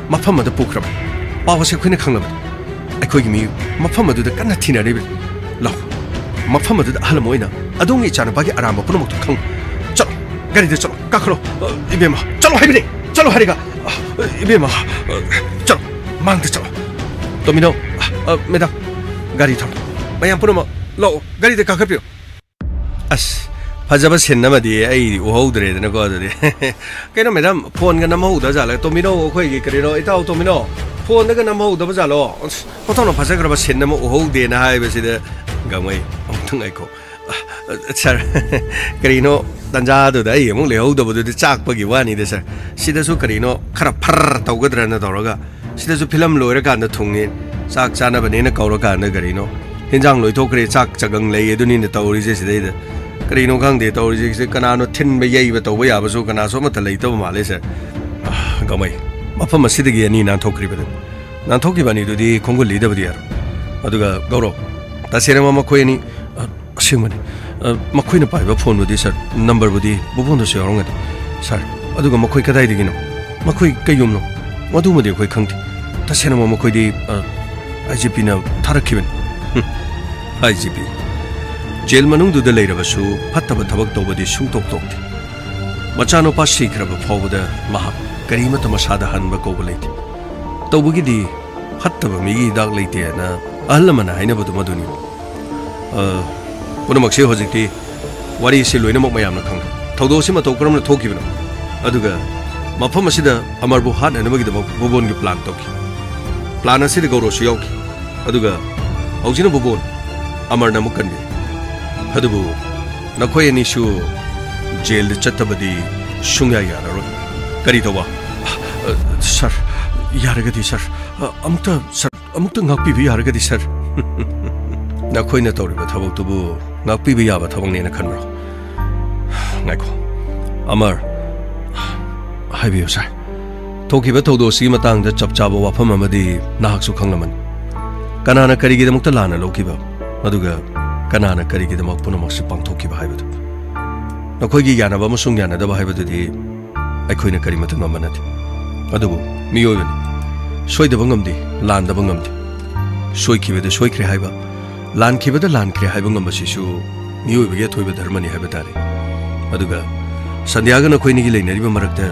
Mafama the Pukram, Pawas Queen Kangaman. I could give me Mafama to the Kanatina River. Law, Mafama to the Alamoina, Adungi Chanapagi Arama Puno to come. Chalo, Gary the Chalo, Kakro, Ibema, Chalo Hibini, Chalo Hariga, Ibema, Chalo, Mang the Chalo, Domino, Meda, Gary Tom, Mayampurama, Low, Gary the Kakapio. As Pajabas in Namadi, I hold it and a god. Can Madame Ponganamo, does like Tomino, Quakerino, it out Tomino. Ponganamo, the Bazalo, Potono Pasagrabas in them, hold the high visitor, Gamway, Tungaco. Sir, Carino, Danjado, I am only hold over the Chak Pagiwani, the sir. Sidasu Carino, Carapar, Togadra and Doroga. Sidasu Pilam Luragan, the Tungin, Saksana Banana Coroca and the Garino. Hinjang Loitokre, Chak Chagang lay, Dunin the Tauris later. Carino Gang de Tauris, Canano, Tin Bay, but away I was so Canasomata later, Malisa. Gamay, Mapama City and Nina Tokri, Nantokibani to the Congo leader of the air. Aduga Goro, Tasirama Maquini, Simon, Maquina Pipe phone with this number with the Bubunus, sir. Aduga Maquika Digino, Maquika Yumno, मधुमदे अखोई खंगते तसेना मखोइदि IGP ना थारखिबन IGP jail मनुंगदुदा लेरबसु फत्तब थबक तौबदि सुंतोक Tauktae मचानोपा सिख्रब फाउबदा महा करीमत मसादा हनब कौब लेते तौबगिदि फत्तब मिगी दाग लेतेना अहलमना हाइनबदु मदुनि पुनमक्से होजिकि वारी से लोइनमक मयामना खंग थौदोसि मतौ करमना थोकिबनो अदुगा मफम असिदा अमरबु हाननबगिदमक बुबोनगि प्लान तोकि प्लान असिदा गौरोसु याउकि अदुगा हौजिना बुबोन अमरना मुकन्बि अदुबु नखोय अनिसु जेल चत्तबदि सुंया याररो करी तवा सर यारगदि सर अमुक्ता ngakpibi yaragadi sir nakhoina tawriba thabaktubu ngakpibi yaba thabaknena khanbro ngaiko amar haibiyo sir thokiba thawdosi matangda chapchaba wafam amadi nahaksu khanglaman kanana karigidamukta lana lokiba aduga kanana karigidamak punamaksu pangthokiba haibadu nakhoigi yanaba amasung yanadaba haibadudi aikhoina kari matang amanati adubu miyoyani soidaba ngamdi landaba ngamdi soikibada soikre haiba lankibada lankre haiba ngambasisu miyoybage thoiba dharmani haiba tare aduga sandyaga nakhoini gi leinariba marakta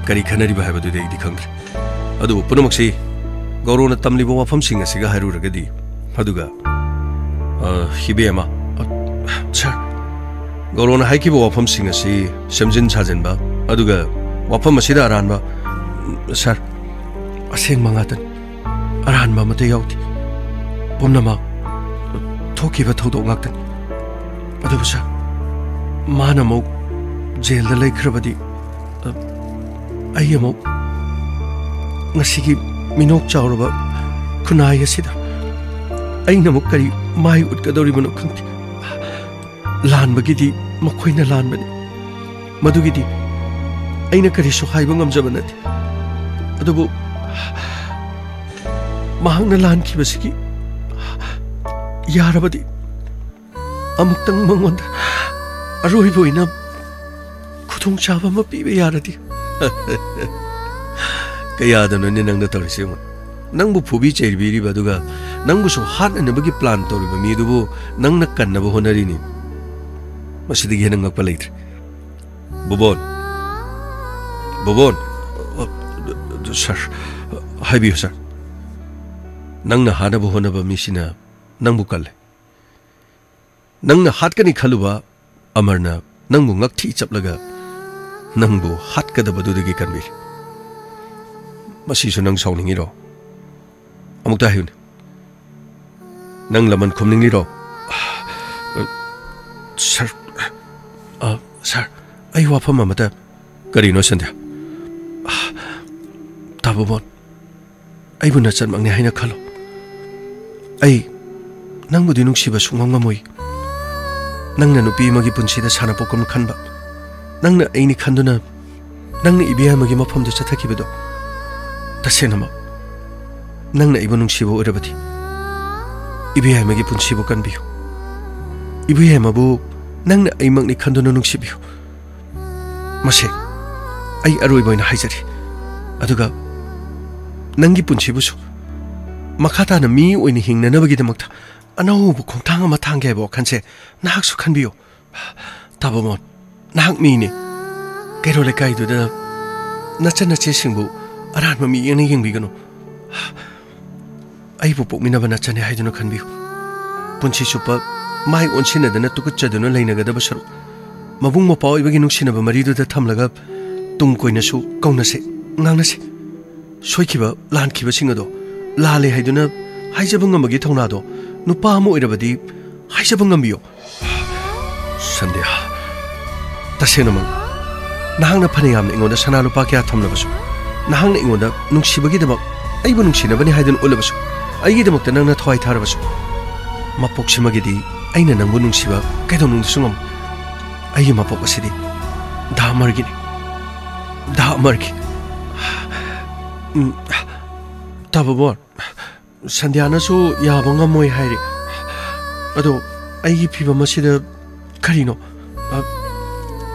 kari khanariba haibadu dei di khangre adu punamakse gaurona tamliba wafam sing asiga hairuragadi aduga hibema sir gaurona haikiba wafam sing asi semjin sajenba aduga wafam asida aranba sir aseng mangatan aranba mate yauti pumnama thokiba thodok ngaktan aduba sir mana mo jail da laikhrabadi ayamo ngasigi minok chawraba kunai asida aina mo kari mai utkadori mano khangti lan bagidi makhoina lan bani madugidi aina kari so haiba ngamjaba nati adubu mahangna lan khibasigi yarabadi amuktang mangonda aroi boina khudong chaba ma pibe yaradi kaya dano ni nangda tarisi ngon nangbu phubi cherbiri baduga nangbu so han anabagi plan toriba mi dubu nangna kannaba honari ni masidi ge nangak palait bobon sir haibi sir nangna hanabu honaba misina nangbu kalle nangna hatkani khaluba amarna nangbu ngakthi chaplaga nangbu hatkadaba dudagi kanbir masi so nang sauningi ro amukta hayun nang laman khumningi ro sir sir ai wafam amata kari no sandya tabobon ai buna chan mangni haina khalo ai nangbu dinung siba sungam ngamoi nangna nupi magi punsida sana pokom khanba nangna aini khanduna nangna ibiya magi mafam da chathakibedo tasenama nangna ibunung sibo orabati ibiya magi punsibo kanbiyo ibiya mabu nangna ai mangni khanduna nung sibiyo mase ai aroi boina haijari aduga nangi punsibo su makata na mi oini hingna nabagi damakta anau bu khongthang ama thangge bo khanse nahak su khanbiyo tabomon nahak mi ni kero le kai du da nachana che singbu aran ma mi yang yeng bi gano ai bu pokmina bana chane haiduna khanbiyo punchi supa mai onsina dana tukut chaduna leina ga da basar mabung mo paw ibagi nuksina ba mari du da thamlaga tung koina su kauna se ngangna se soikiba lan kiba singado lale haiduna haijabang amagi thongna do nupa mo irabadi haijabang ambiyo sandya tasenama nahangna phaniyam ingoda sana lupa kya thamlabasu nahangna ingoda nungsibagi damak aibu nungsinabani haidun ulabasu aigi damak nangna thwai tharabasu mapoksimagidi aina nangbu nungsiba kaidon nungsungam aigi mapok asidi dhamargi tababor sandyana su yabanga moi hairi ado aigi phiba masida karino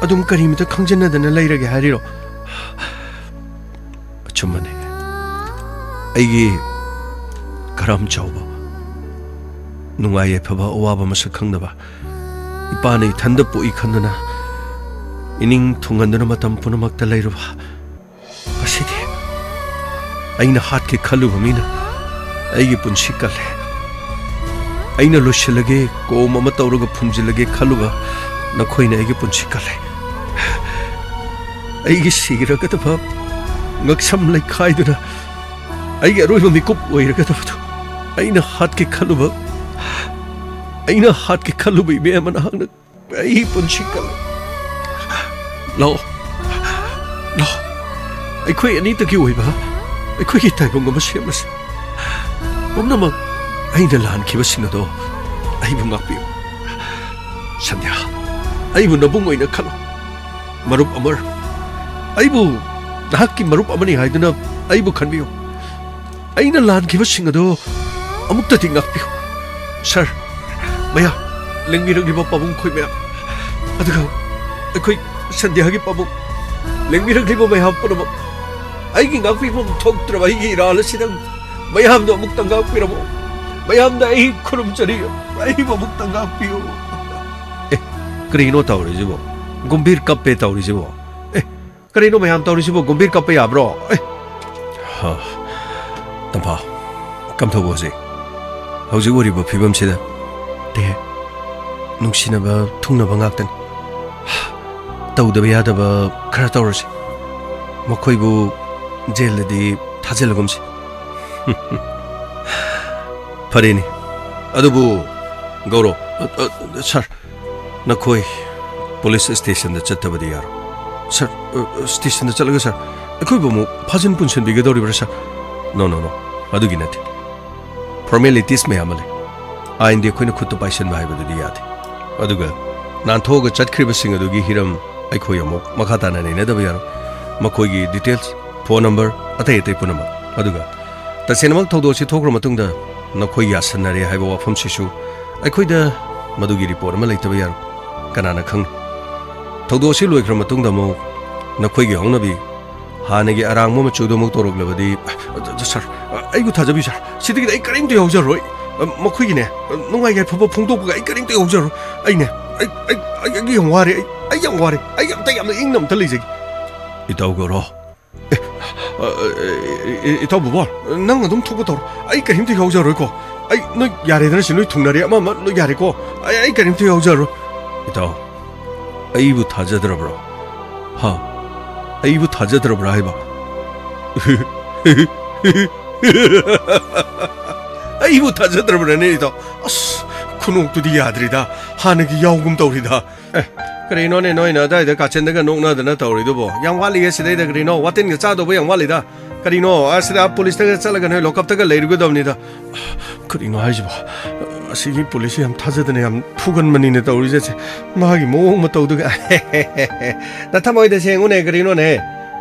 adum karimita khangjana dana leirage hariro chumane ꯑꯩꯒꯤ ꯀꯔꯝ ꯆꯥꯎꯕ ꯅꯨꯡꯉꯥꯏ ꯌꯥꯏꯐꯕ ꯑꯋꯥꯕ ꯃꯁꯛ ꯈꯪꯗꯕ ꯏꯄꯥꯅ ꯏꯊꯟꯗ ꯄꯣꯛꯏ ꯈꯟꯗꯨꯅ ꯏꯅꯤꯡ ꯊꯨꯡꯍꯟꯗꯨꯅ ꯃꯇꯝ ꯄꯨꯝꯅꯃꯛꯇ ꯂꯩꯔꯨꯕ ꯉꯁꯤꯗꯤ ꯑꯩꯅ ꯍꯥꯠꯀꯦ ꯈꯜꯂꯨꯕ ꯃꯤꯅ ꯑꯩꯒꯤ ꯄꯨꯟꯁꯤ ꯀꯜꯂꯦ ꯑꯩꯅ ꯂꯣꯏꯁꯤꯜꯂꯒꯦ ꯀꯣꯝ ꯑꯃ ꯇꯧꯔꯒ ꯐꯨꯝꯖꯤꯜꯂꯒꯦ ꯈꯜꯂꯨꯕ ꯅꯈꯣꯏꯅ ꯑꯩꯒꯤ ꯄꯨꯟꯁꯤ ꯀꯜꯂꯦ ꯑꯩꯒꯤ ꯁꯤꯔꯒꯗꯕ ꯉꯛꯁꯝ ꯂꯩꯈꯥꯏꯗꯨꯅ ꯑꯩꯒꯤ ꯑꯔꯣꯏꯕ ꯃꯤꯀꯨꯞ ꯑꯣꯏꯔꯒꯗꯕꯗꯨ ꯑꯩꯅ ꯍꯥꯠꯀꯦ ꯈꯜꯂꯨꯕ ꯏꯕꯦꯝ ꯅꯍꯥꯛꯅ ꯑꯩꯒꯤ ꯄꯨꯟꯁꯤ ꯀꯜꯂꯦ ꯂꯥꯛꯑꯣ ꯂꯥꯛꯑꯣ ꯑꯩꯈꯣꯏ ꯑꯅꯤꯇꯒꯤ ꯑꯣꯏꯕ ꯑꯩꯈꯣꯏꯒꯤ ꯇꯥꯏꯕꯪ ꯑꯃ ꯁꯦꯝꯂꯁꯤ ꯄꯨꯝꯅꯃꯛ ꯑꯩꯅ ꯂꯥꯟꯈꯤꯕꯁꯤꯡ ꯑꯗꯣ ꯑꯩꯕꯨ ꯉꯥꯛꯄꯤꯌꯨ ꯁꯟꯙ꯭ꯌꯥ ꯑꯩꯕꯨ ꯅꯕꯨꯡ ꯑꯣꯏꯅ ꯈꯜꯂꯨ ꯃꯔꯨꯞ ꯑꯃꯔ ꯑꯩꯕꯨ ꯅꯍꯥꯛꯀꯤ ꯃꯔꯨꯞ ꯑꯃꯅꯤ ꯍꯥꯏꯗꯨꯅ ꯑꯩꯕꯨ ꯈꯟꯕꯤꯌꯨ ꯑꯩꯅ ꯂꯥꯟꯈꯤꯕꯁꯤꯡ ꯑꯗꯣ ꯑꯃꯨꯛꯇꯗꯤ ꯉꯥꯛꯄꯤꯌꯨ ꯁꯔ ꯃꯌꯥꯝ ꯂꯦꯡꯕꯤꯔꯛꯂꯤꯕ ꯄꯥꯕꯨꯡ ꯈꯣꯏ ꯃꯌꯥꯝ ꯑꯗꯨꯒ ꯑꯩꯈꯣꯏ ꯁꯟꯙ꯭ꯌꯥꯒꯤ ꯄꯥꯕꯨꯡ ꯂꯦꯡꯕꯤꯔꯛꯂꯤꯕ ꯃꯌꯥꯝ ꯄꯨꯝꯅꯃꯛ ꯑꯩꯒꯤ ꯉꯥꯛꯄꯤꯐꯝ ꯊꯣꯛꯇ꯭ꯔꯕ ꯑꯩꯒꯤ ꯏꯔꯥꯜ ꯑꯁꯤꯗ ꯃꯌꯥꯝꯗꯣ ꯑꯃꯨꯛꯇꯪ ꯉꯥꯛꯄꯤꯔꯝꯃꯨ ꯃꯌꯥꯝꯗ ꯑꯩ ꯈꯨꯔꯨꯝꯖꯔꯤ ꯑꯩꯕꯨ ꯑꯃꯨꯛꯇꯪ ꯉꯥꯛꯄꯤꯌꯨ ꯀꯔꯤꯅꯣ ꯇꯧꯔꯤꯁꯤꯕꯣ ꯒꯨꯝꯚꯤꯔ ꯀꯞꯄꯦ ꯇꯧꯔꯤꯁꯤꯕꯣ ꯀꯔꯤꯅꯣ ꯃꯌꯥꯝ ꯇꯧꯔꯤꯁꯤꯕꯣ ꯒꯨꯝꯚꯤꯔ ꯀꯞꯄ ꯌꯥꯕ꯭ꯔꯣ ꯇꯝꯐꯥ ꯀꯝꯊꯧꯕꯁꯦ ꯍꯧꯖꯤꯛ ꯑꯣꯏꯔꯤꯕ ꯐꯤꯕꯝꯁꯤꯗ ꯅꯨꯡꯁꯤꯅꯕ ꯊꯨꯡꯅꯕ ꯉꯥꯛꯇꯅꯤ ꯇꯧꯗꯕ ꯌꯥꯗꯕ ꯈꯔ ꯇꯧꯔꯁꯤ ꯃꯈꯣꯏꯕꯨ ꯖꯦꯜꯗꯗꯤ ꯊꯥꯖꯤꯜꯂꯒꯨꯝꯁꯤ ꯐꯔꯦꯅꯤ ꯑꯗꯨꯕꯨ ꯒꯧꯔꯣ ꯁꯔ ꯅꯈꯣꯏ ꯄꯨꯂꯤꯁ ꯁ꯭ꯇꯦꯁꯟꯗ ꯆꯠꯇꯕꯗꯤ ꯌꯥꯔꯣꯏ ꯁꯔ ꯁ꯭ꯇꯦꯁꯟꯗ ꯆꯠꯂꯒ ꯁꯔ ꯑꯩꯈꯣꯏꯕꯨ ꯑꯃꯨꯛ ꯐꯥꯖꯤꯟ ꯄꯨꯟꯁꯤꯟꯕꯤꯒꯗꯧꯔꯤꯕ꯭ꯔꯥ ꯁꯔ ꯅꯣ ꯑꯗꯨꯒꯤ ꯅꯠꯇꯦ ꯐꯣꯔꯃꯦꯂꯤꯇꯤꯁ ꯃꯌꯥꯝ ꯑꯃ ꯂꯩ ꯑꯥꯏꯟꯗꯤ ꯑꯩꯈꯣꯏꯅ ꯈꯨꯠꯇ ꯄꯥꯏꯁꯤꯟꯕ ꯍꯥꯏꯕꯗꯨꯗꯤ ꯌꯥꯗꯦ ꯑꯗꯨꯒ ꯅꯥꯟꯊꯣꯛꯑꯒ ꯆꯠꯈ꯭ꯔꯤꯕꯁꯤꯡ ꯑꯗꯨꯒꯤ ꯍꯤꯔꯝ ꯑꯩꯈꯣꯏ ꯑꯃꯨꯛ ꯃꯈꯥ ꯇꯥꯅ ꯅꯩꯅꯗꯕ ꯌꯥꯔꯣꯏ ꯃꯈꯣꯏꯒꯤ ꯗꯤꯇꯦꯜꯁ ꯐꯣꯟ ꯅꯝꯕꯔ ꯑꯇꯩ ꯄꯨꯝꯅꯃꯛ ꯑꯗꯨꯒ ꯇꯁꯦꯡꯅꯃꯛ ꯊꯧꯗꯣꯛꯁꯤ ꯊꯣꯛꯈ꯭ꯔ ꯃꯇꯨꯡꯗ ꯅꯈꯣꯏ ꯌꯥꯁꯟꯅꯔꯦ ꯍꯥꯏꯕ ꯋꯥꯐꯝꯁꯤꯁꯨ ꯑꯩꯈꯣꯏꯗ ꯃꯗꯨꯒꯤ ꯔꯤꯄꯣꯔꯠ ꯑꯃ ꯂꯩꯇꯕ ꯌꯥꯔꯣꯏ ꯀꯅꯥꯅ ꯈꯪꯅꯤ ꯊꯧꯗꯣꯛꯁꯤ ꯂꯣꯏꯈ꯭ꯔ ꯃꯇꯨꯡꯗ ꯑꯃꯨꯛ ꯅꯈꯣꯏꯒꯤ ꯍꯧꯅꯕꯤ ꯍꯥꯟꯅꯒꯤ ꯑꯔꯥꯡꯕ ꯃꯆꯨꯗꯨ ꯑꯃꯨꯛ ꯇꯧꯔꯛꯂꯕꯗꯤ ꯁꯔ ꯑꯩꯕꯨ ꯊꯥꯖꯕꯤꯌꯨ ꯁꯔ ꯁꯤꯗꯒꯤꯗꯤ ꯑꯩ ꯀꯔꯤꯝꯇ ꯌꯥꯎꯖꯔꯣꯏ ꯃꯈꯣꯏꯒꯤꯅꯦ ꯅꯨꯡꯉꯥꯏ ꯌꯥꯏꯐꯕ ꯐꯣꯡꯗꯣꯛꯄꯒ ꯑꯩ ꯀꯔꯤꯝꯇ ꯌꯥꯎꯖꯔꯣꯏ ꯑꯩꯅꯦ ꯑꯩ ꯌꯥꯝ ꯋꯥꯔꯦ ꯑꯩ ꯌꯥꯝ ꯋꯥꯔꯦ ꯑꯩ ꯌꯥꯝꯅ ꯏꯪꯅ ꯑꯝꯇ ꯂꯩꯖꯒꯦ ꯏꯇꯥꯎ ꯒꯧꯔꯣ ꯏꯇꯥꯎ ꯕꯨꯕꯣꯜ ꯅꯪ ꯑꯗꯨꯝ ꯊꯣꯛꯄ ꯇꯧꯔꯣ ꯑꯩ ꯀꯔꯤꯝꯇ ꯌꯥꯎꯖꯔꯣꯏꯀꯣ ꯑꯩ ꯅꯣꯏ ꯌꯥꯔꯦꯗꯅ ꯁꯤ ꯅꯣꯏ ꯊꯨꯡꯅꯔꯦ ꯑꯃ ꯂꯣꯏ ꯌꯥꯔꯦꯀꯣ ꯑꯩ ꯀꯔꯤꯝꯇ ꯌꯥꯎꯖꯔꯣꯏ ꯏꯇꯥꯎ ꯑꯩꯕꯨ ꯊꯥꯖꯗ꯭ꯔꯕ꯭ꯔꯣ ꯑꯩꯕꯨ ꯊꯥꯖꯗ꯭ꯔꯕ꯭ꯔꯥ ꯍꯥꯏꯕ ꯑꯩꯕꯨ ꯊꯥꯖꯗ꯭ꯔꯕ꯭ꯔꯅꯦ ꯏꯇꯥꯎ ꯑꯁ ꯈꯨꯅꯣꯛꯇꯨꯗꯤ ꯌꯥꯗ꯭ꯔꯤꯗ ꯍꯥꯟꯅꯒꯤ ꯌꯥꯎꯒꯨꯝ ꯇꯧꯔꯤꯗ ꯀꯔꯤꯅꯣꯅꯦ ꯅꯣꯏꯅ ꯑꯗꯥꯏꯗ ꯀꯥꯆꯤꯟꯗꯒ ꯅꯣꯛꯅꯗꯅ ꯇꯧꯔꯤꯗꯨꯕꯣ ꯌꯥꯝ ꯋꯥꯠꯂꯤꯌꯦ ꯁꯤꯗꯩꯗ ꯀꯔꯤꯅꯣ ꯋꯥꯇꯤꯟꯒ ꯆꯥꯗꯧꯕ ꯌꯥꯝ ꯋꯥꯠꯂꯤꯗ ꯀꯔꯤꯅꯣ ꯑꯁꯤꯗ ꯄꯨꯂꯤꯁꯇꯒ ꯆꯠꯂꯒ ꯅꯣꯏ ꯂꯣꯀꯞꯇꯒ ꯂꯩꯔꯨꯒꯗꯕꯅꯤꯗ ꯀꯔꯤꯅꯣ ꯍꯥꯏꯁꯤꯕꯣ ꯑꯁꯤꯒꯤ ꯄꯨꯂꯤꯁꯁꯤ ꯌꯥꯝ ꯊꯥꯖꯗꯅ ꯌꯥꯝ ꯐꯨꯒꯟꯕꯅꯤꯅ ꯇꯧꯔꯤꯁꯦ ꯃꯥꯒꯤ ꯃꯑꯣꯡ ꯃꯇꯧꯗꯨꯒ ꯅꯊꯃꯣꯏꯗ ꯁꯦꯡꯉꯨꯅꯦ ꯀꯔꯤꯅꯣꯅꯦ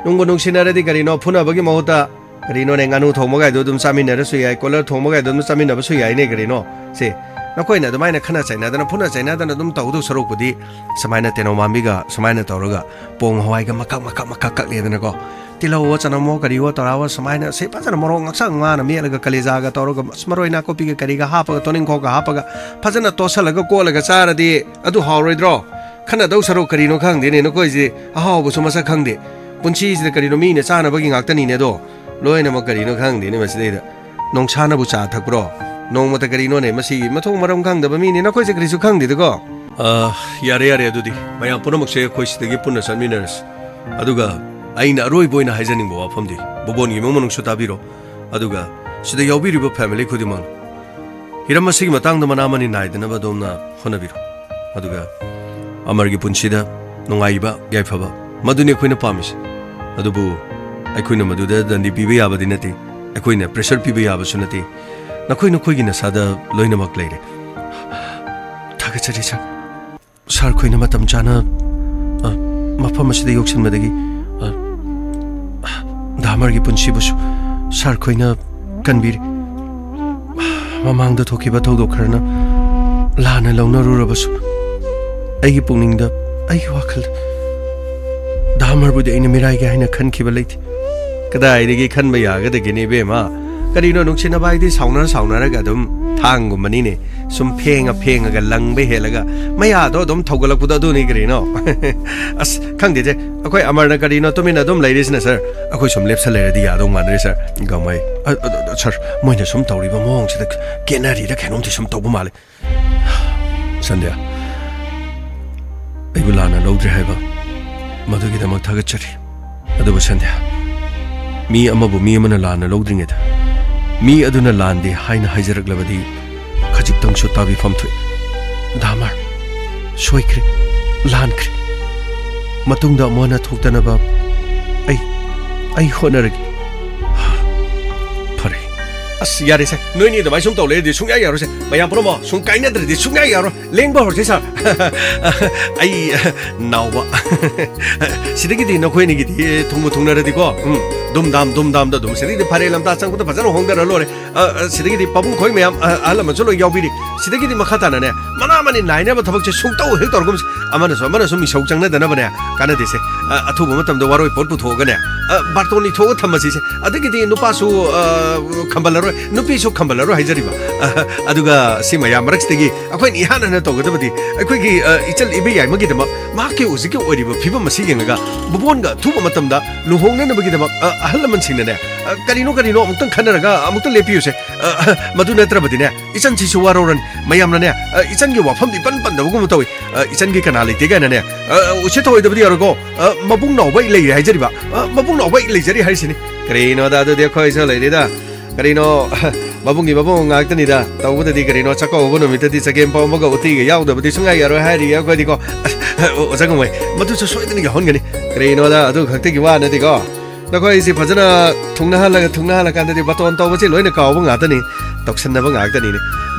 ꯅꯨꯡꯕꯨ ꯅꯨꯡꯁꯤꯅꯔꯗꯤ ꯀꯔꯤꯅꯣ ꯐꯨꯅꯕꯒꯤ ꯃꯍꯨꯠꯇ 그리노네 가누 통모가이도 좀 싸미나르수 야이 콜러 통모가이도 좀 싸미나버수 야이네 그리노 세 너코이나 도마이나 카나 차이나다나 푸나 차이나다나 좀 타우도 서로고디 서마이나 테노 마미가 서마이나 타우르가 뽕 하와이가 막각 레드나고 tilauwa chanamo kariwa torawa samaina se pajana morong aksang ngana melaga kalizaga toroga smaroina kopiga kariga hapaga toning khoga hapaga pajana tosalaga kolaga charadi adu hawroidro khana dau saro karino khangde ne no koisi ahaw bu sumasa khangde punchi sida karino mi ne chana bagi ngaktani ne do loina ma karino khangde ne masida nongchana bu cha thakbro nongmata karino ne masi mathong maram khangdaba mi ne na koisi karisu khangde de ko yare adudi mayam punamakse koisidagi punna sanminas aduga aina aroi boina haijaning bo wafamdi boboni momonung sutabiro aduga sida yaubiribo family khudimang hiramasi gi matang da manamani naidana badomna honabiro aduga amargi punsida nungaiba yaifaba maduni khoina pamis adubu aikoina maduda dandi pibe yabadi nati aikoina pressure pibe yabasu nati nakoina khoigi na sada loina mak leire thagachari sar khoina matam chana mafamasi yoksin madagi 다margi punsibusu sar khoina kanbir mamangda thokiba thodo kharna lana launa rurabasu aigi pungningda aigi wakhal damar budi aina mirai ga haina khankiba leiti kada aidigi khanba yaga de gene be ma करीनो नुक्सिना बाइदी साउनरगा दुम थांगुमनीने सुम फेंगा लंगबे हेलगा मयादो दुम थौगलकपुदा दुनी करीनो अस खंगदेजे अखोय अमरना करीनो तुमिना दुम लैरिसना sir अखोय सुम लेप्सा लैरदी यादो मानरे sir गमै sir Moina सुम तौरिबा मोंगसिदा केनारीदा खेनोमति सुम तौबु माले संध्या अइबु लाना लौद्रे हाइबा मदुगिदमक थागचरी अदुबु संध्या मी अमबु मी अमना लाना लौद्रिङेदा मी अदुना लानदे हाइना हाइजरकलबदी खजिक्तंगसु ताबिफम थोइ दामर सोइख्रे लानख्रे मतुंगदा मोना थोक्तनबा आई होनरगी फरे अस यारे से नोइनी दबाइ सुम तौले दि सुंया यारो से मयाम प्रमो सुं काइनद्रदि सुंया यारो लेंबा हरसे सर आई नावबा सिदगिदि नखोइनिगिदि थुंगु थुंगनरदि को दुमदाम द दुम सिदगिदि फारे लमता चंगुदा फजन होंगदर लोरे सिदगिदि पबुं खोइ मयाम आलम चलो यावबिदि सिदगिदि मखातानाने मनामनि नाइनेबा थबकसे सुंतौ हेक तोरगुम अमनसु मिसौ चंगनदनबने कानदिसे अथुबा मतमदा वारोइ पोट पुथोगने बार्तोनि थोग थमसि से अदगिदि नुपासु खंबलरो नुपीसु खंबलरो हाइजरिबा अदुगा सिमया मरक्सतगी अखोइन इहानना तोगदबदि अखोइगी इचल इबे याइमगिदम माके उजिके ओरिबा फिबम मसि येंगा बुबोनगा थुबा मतमदा लुहोंगनबगिदम अहलमन सिंगने करिनो अमुक्तन खनरगा अमुक्तन लेपियुसे मदु नत्रबदिने इचन सिसु वारोरन मयामने इचनगी वाफमदि पन तोइ इचनगी कना लेते गानने उसे थोइदबदि अरगो मबुंग नौबै लै हाइजरिबा मबुंग नौबै लैजरि हाइसिनि करिनो दादु देखो इसा लैरेदा करिनो मबुंगी मबुंग गाक्तनिदा तौबदि करिनो चको नुमितदि चगेम पावमगा उतिगा याउदबदि सुंगा यारो हारि यागदिको ओजगमै मदु सोइदनि होनगनि करिनो दा अदु खक्तगी वानदिको नखोइसि फजना थुंना हालकान्दि बतोन तौबसे लोइना कावबा गातनि तौसन्नबा गातनि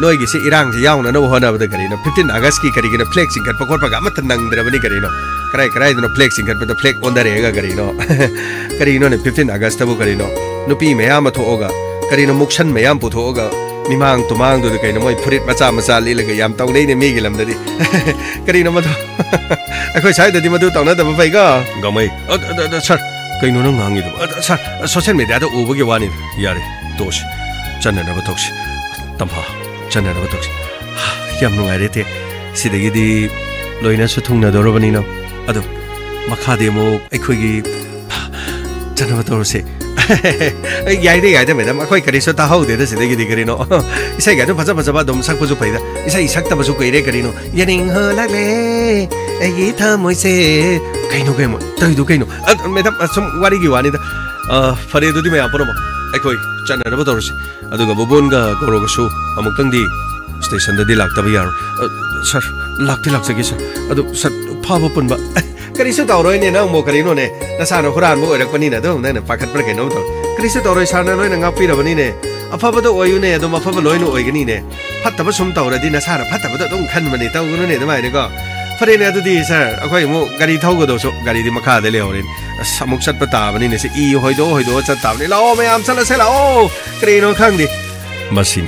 नोइगिसि इरांगि याउना होनाबदा करिनो 15 अगस्त की करिगिनो फ्लेग सिंगटपा खोरपा अमत नंगद्रबनि करिनो कराई दनो फ्लेग सिंगटपा फ्लेग ओंदरेगा करिनो ने 15 अगस्त तबु करिनो नुपी मयाम थोगा करिनो मुक्सन मयाम पुथोगा मिमांग तुमांग दु करिनो मोय फुरित मचा लिलगा याम तौनैने मेगी लमददि करिनो मधु अखोय साइददि मधु तौनदबा फैगा गमै सर कहीं नों गांगी तो सर सोशल मीडिया तो उबगे वानी यारे दोष चन्नन बतोक्स तंफा चन्नन बतोक्स याम नुंगाइरे ते सिदगिदि लोइना सुथुंगना दोरबनिनो अदो मखादे मो अखोइगी चन्नन बतोरसे याइदे मैडम अखोइ करिसो ताहौदे द सिदगिदि करिनो इसै गादो फजा दम सकपजु फैदा इसै सक्तबजु कइरे करिनो यनिंग हलागले एगी थमोइसे कइनो तैदु कइनो मैडम सम वारिगी वानिदा फरे दुदि मया परोमो अखोइ चन्नन बतोरसे अदुगा बुबोनगा गरोगसु अमुक्तंगदि स्टेशन ददि लाक्तबा यारो सर लाक्सगे सर अदु सर फाबो पुनबा करिसु तौरोइने नंग मो करिनो ने नसानो हुरानबो ओरकपनिना दो नन पाखतपर कइनो तो करिसु तौरोइ सारना लोइना गापिरबनिने अफबदो ओयुने अदु मफब लोइनो ओइगनिने फत्तब सुम तौरदि नसारा फत्तबदो दुम खनबनि तौगुनुने दमाइने को फरेने अदुदि सर अखोइ मो गाड़ी थौगदोसो गाड़ी दि मखादे लेहौरिन समुक सत्प ताबनिने से ई होइदो चत ताबनि लाओ मयाम चलसे लाओ करिनो खंगदि मसिन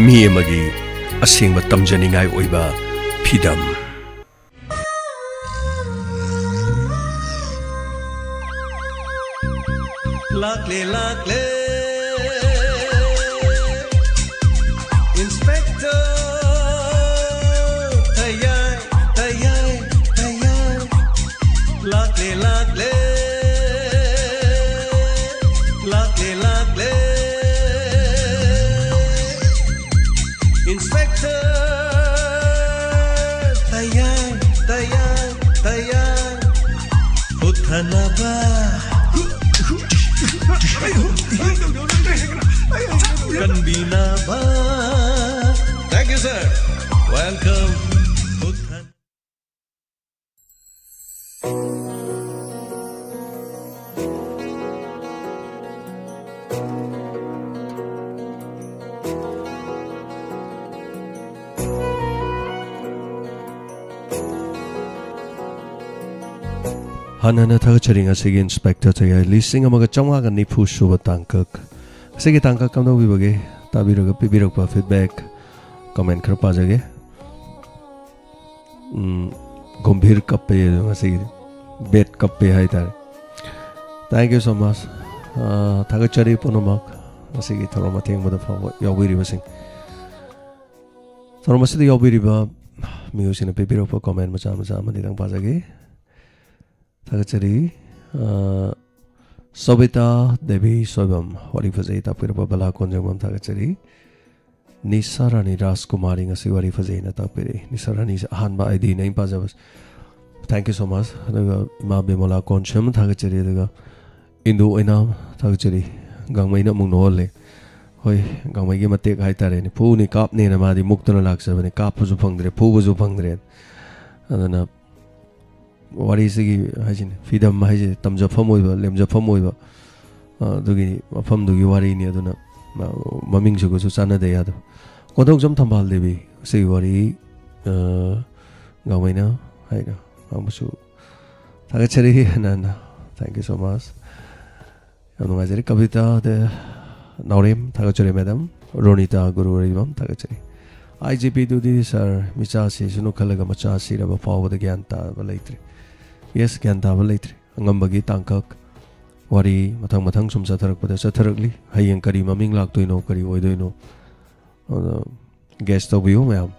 मी अमगी using तमजनिंगाइ ओइबा फिदम Lakle Inspector Tayai Lakle Inspector Tayai Uthanaba Kanbinaba. Thank you, sir. Welcome. Hanana thagacharing asigi inspector tayai listing amaga changwaga nifu suba tangkak asigi tangkak kamdo bibage tabiraga pibirakpa feedback comment khara pajage gambhir kappe asigi bed kappe hai tare thank you so much thagachari punomak ꯑꯁꯤꯒꯤ ꯊꯧꯔꯝ ꯑꯊꯦꯡꯕꯗ ꯐꯥꯎꯕ ꯌꯥꯎꯕꯤꯔꯤꯕꯁꯤꯡ ꯊꯧꯔꯝ ꯑꯁꯤꯗ ꯌꯥꯎꯕꯤꯔꯤꯕ ꯃꯤꯑꯣꯏꯁꯤꯡꯅ ꯄꯤꯕꯤꯔꯛꯄ comment ꯃꯆꯥ ꯃꯆꯥ ꯑꯃꯗꯪ ꯄꯥꯖꯒꯦ ꯊꯥꯒꯠꯆꯔꯤ ꯁꯣꯕꯤꯇꯥ ꯗꯦꯕꯤ ꯁꯣꯏꯕꯝ ꯋꯥꯔꯤ ꯐꯖꯩ ꯇꯥꯛꯄꯤꯔꯛꯄ ꯕꯂꯥ ꯀꯣꯟꯖꯪꯕꯝ ꯊꯥꯒꯠꯆꯔꯤ ꯅꯤꯁꯥ ꯔꯥꯅꯤ ꯔꯥꯖꯀꯨꯃꯥꯔꯤ ꯉꯁꯤ ꯋꯥꯔꯤ ꯐꯖꯩꯅ ꯇꯥꯛꯄꯤꯔꯛꯏ ꯅꯤꯁꯥ ꯔꯥꯅꯤꯁꯦ ꯑꯍꯥꯟꯕ ꯑꯥꯏꯗꯤꯅ ꯑꯩꯅ ꯄꯥꯖꯕ ꯊꯦꯡꯛ ꯌꯨ ꯁꯣ ꯃꯆ ꯑꯗꯨꯒ ꯏꯃꯥ ꯕꯦꯃꯣꯂꯥ ꯀꯣꯟꯁꯝ ꯊꯥꯒꯠꯆꯔꯤ ꯑꯗꯨꯒ ꯏꯟꯗꯨ ꯑꯣꯏꯅꯥꯝ ꯊꯥꯒꯠꯆꯔꯤ ꯒꯥꯡꯃꯩꯅ ꯑꯃꯨꯛ ꯅꯣꯍꯜꯂꯦ ꯍꯣꯏ ꯒꯥꯡꯃꯩꯒꯤ ꯃꯇꯦꯛ ꯍꯥꯏꯇꯥꯔꯦꯅꯦ ꯐꯨꯅꯤ ꯀꯥꯞꯅꯦꯅ ꯃꯥꯗꯤ ꯃꯨꯛꯇꯅ ꯂꯥꯛꯆꯕꯅꯤ ꯀꯥꯞꯄꯁꯨ ꯐꯪꯗ꯭ꯔꯦ ꯐꯨꯕꯁꯨ ꯐꯪꯗ꯭ꯔꯦ ꯑꯗꯨꯅ ꯋꯥꯔꯤꯁꯤꯒꯤ ꯍꯥꯏꯁꯤꯅꯦ ꯐꯤꯗꯝ ꯍꯥꯏꯁꯦ ꯇꯝꯖꯐꯝ ꯑꯣꯏꯕ ꯂꯦꯝꯖꯐꯝ ꯑꯣꯏꯕ ꯑꯗꯨꯒꯤ ꯃꯐꯝꯗꯨꯒꯤ ꯋꯥꯔꯤꯅꯤ ꯑꯗꯨꯅ ꯃꯃꯤꯡꯁꯤꯒꯁꯨ ꯆꯥꯟꯅꯗꯦ ꯌꯥꯗꯕ ꯀꯣꯟꯊꯧꯖꯝ ꯊꯝꯕꯥꯜ ꯗꯦꯕꯤ ꯑꯁꯤꯒꯤ ꯋꯥꯔꯤ ꯒꯥꯡꯃꯩꯅ ꯍꯥꯏꯅ ꯉꯥꯡꯕꯁꯨ ꯊꯥꯒꯠꯆꯔꯤ ꯍꯟꯅ ꯊꯦꯡꯛ ꯌꯨ ꯁꯣ ꯃꯆ ꯌꯥꯝ ꯅꯨꯡꯉꯥꯏꯖꯔꯤ ꯀꯕꯤꯇꯥ ꯅꯥꯎꯔꯦꯝ ꯊꯥꯒꯠꯆꯔꯤ ꯃꯦꯗꯥꯝ ꯔꯣꯅꯤꯇꯥ ꯒꯨꯔꯨꯔꯩꯕꯝ ꯊꯥꯒꯠꯆꯔꯤ IGPꯗꯨꯗꯤ ꯁꯥꯔ ꯃꯤꯆꯥꯁꯤꯁꯨ ꯈꯜꯂꯒ ꯃꯆꯥ ꯁꯤꯔꯕ ꯐꯥꯎꯕꯗ ꯒ꯭ꯌꯥꯟ ꯇꯥꯕ ꯂꯩꯇ꯭ꯔꯦ ꯌꯦꯁ ꯒ꯭ꯌꯥꯟ ꯇꯥꯕ ꯂꯩꯇ꯭ꯔꯦ ꯑꯉꯝꯕꯒꯤ ꯇꯥꯡꯀꯛ ꯋꯥꯔꯤ ꯃꯊꯪ ꯃꯊꯪ ꯁꯨꯝ ꯆꯠꯊꯔꯛꯄꯗ ꯆꯠꯊꯔꯛꯂꯤ ꯍꯌꯦꯡ ꯀꯔꯤ ꯃꯃꯤꯡ ꯂꯥꯛꯇꯣꯏꯅꯣ ꯀꯔꯤ ꯑꯣꯏꯗꯣꯏꯅꯣ ꯒꯦꯁ ꯇꯧꯕꯤꯌꯨ ꯃꯌꯥꯝ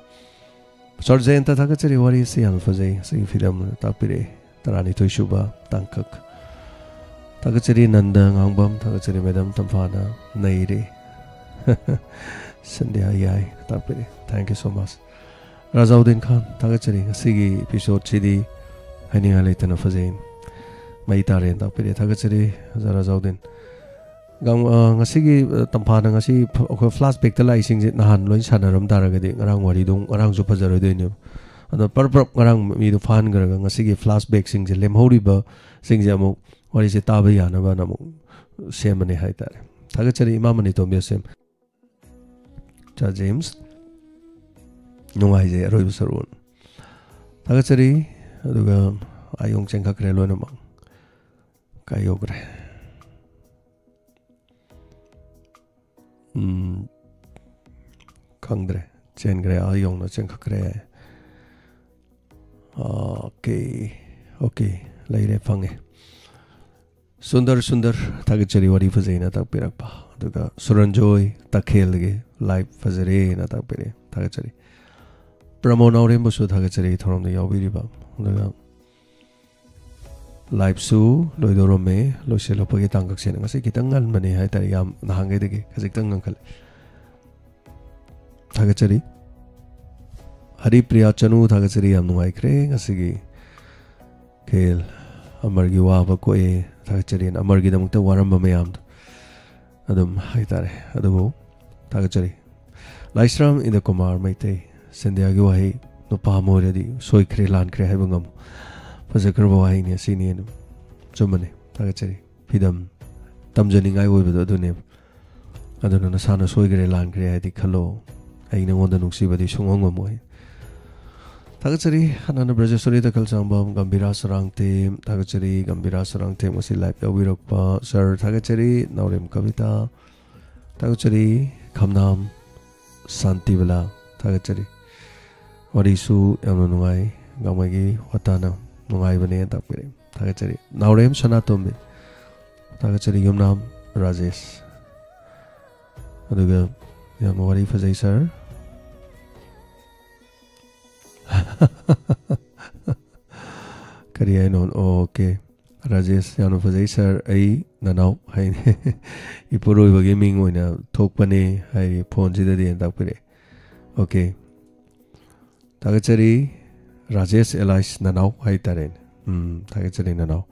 ꯁꯥꯔ ꯖꯌꯟꯇ ꯊꯥꯒꯠꯆꯔꯤ ꯋꯥꯔꯤꯁꯤ ꯌꯥꯝꯅ ꯐꯖꯩ ꯁꯤꯒꯤ ꯐꯤꯂꯝ ꯇꯥꯛꯄꯤꯔꯛꯏ 12 ꯁꯨꯕ ꯇꯥꯡꯀꯛ Tagachari Nanda Ngangbam, Tagachari Madam Tampana, Nairi Sandhya Yai, Tapiri. Thank you so much. Razaudin Khan, Tagachari, Sigi, episode Chidi, Hani Alaytana Fazain, Maitari, Tapiri, Tagachari, Zarazaudin. Sigi Tampana, Ngasi, flashback the licing it Nahan, Loin Sanaram Daragadi, Arang Waridung, Arang Supazarudin. And the purple Arang me to fan Sigi flashback sings a lem horiba, sings a what is it? Tabiana, Semani Haitare. Tagachari Mamani to me same. Cha James No idea, Roy Saroon. Tagachari, Aduga, Ayong Chenka Krelonamang Kayogre Kangre, Chengre, Ayong, no Chenka Kre. Okay, Laire Fange. Sundar Tagachari Wari Fazena Tapirapa, Duga Suranjoy, Takelge, Life Fazere, Natapere, Tagachari. Pramona Rembosu Tagachari from the Yawiriba, Duga Life Su, Loidorome, Loselo Pagitangaxen, Sikitangal Mani Hatayam, Nahangedi, Kazitangal Tagachari Hari Priya Chanu Tagachari Amnuaikre, Asigi Kale Amargiwa Bakoe. Tagachari and Amargi Damukta Waramba Mayam Adam Haitare Adabu Tagachari Lysram in the Komar Maite Sendiaguahi no Pamoredi Soy Krelan Krehabungam Pazakarwahine Sinian Germany Tagachari Pidam Tamjaning I will with the Dunim Adana Sana Soy Krelan Kreati Kalo I know one the Nuxi the Shungamoy Tagachari, Hanana Brazil the Kalsambam, Gambira Sarang team, Tagachari, Gambira Sarang team was like Yawirokpa, Sir Tagachari, Naurim Kavita, Tagachari, Kamnam, Santivala, Tagachari, Warisu, Yamanwai, Gamagi, Watana, Nuaivane, Tapiri, Tagachari, Naurim Sanatombi, Tagachari Yumnam, Rajesh, Aduga, Yamawari Fazay, sir. Kariya non okay Rajesh Yano Fazay sir ay nanaw hay ipuro ibagi mingo na thokpane hay phone sida di takpire okay Tagachari Rajesh Elias nanaw hay taren Tagachari nanaw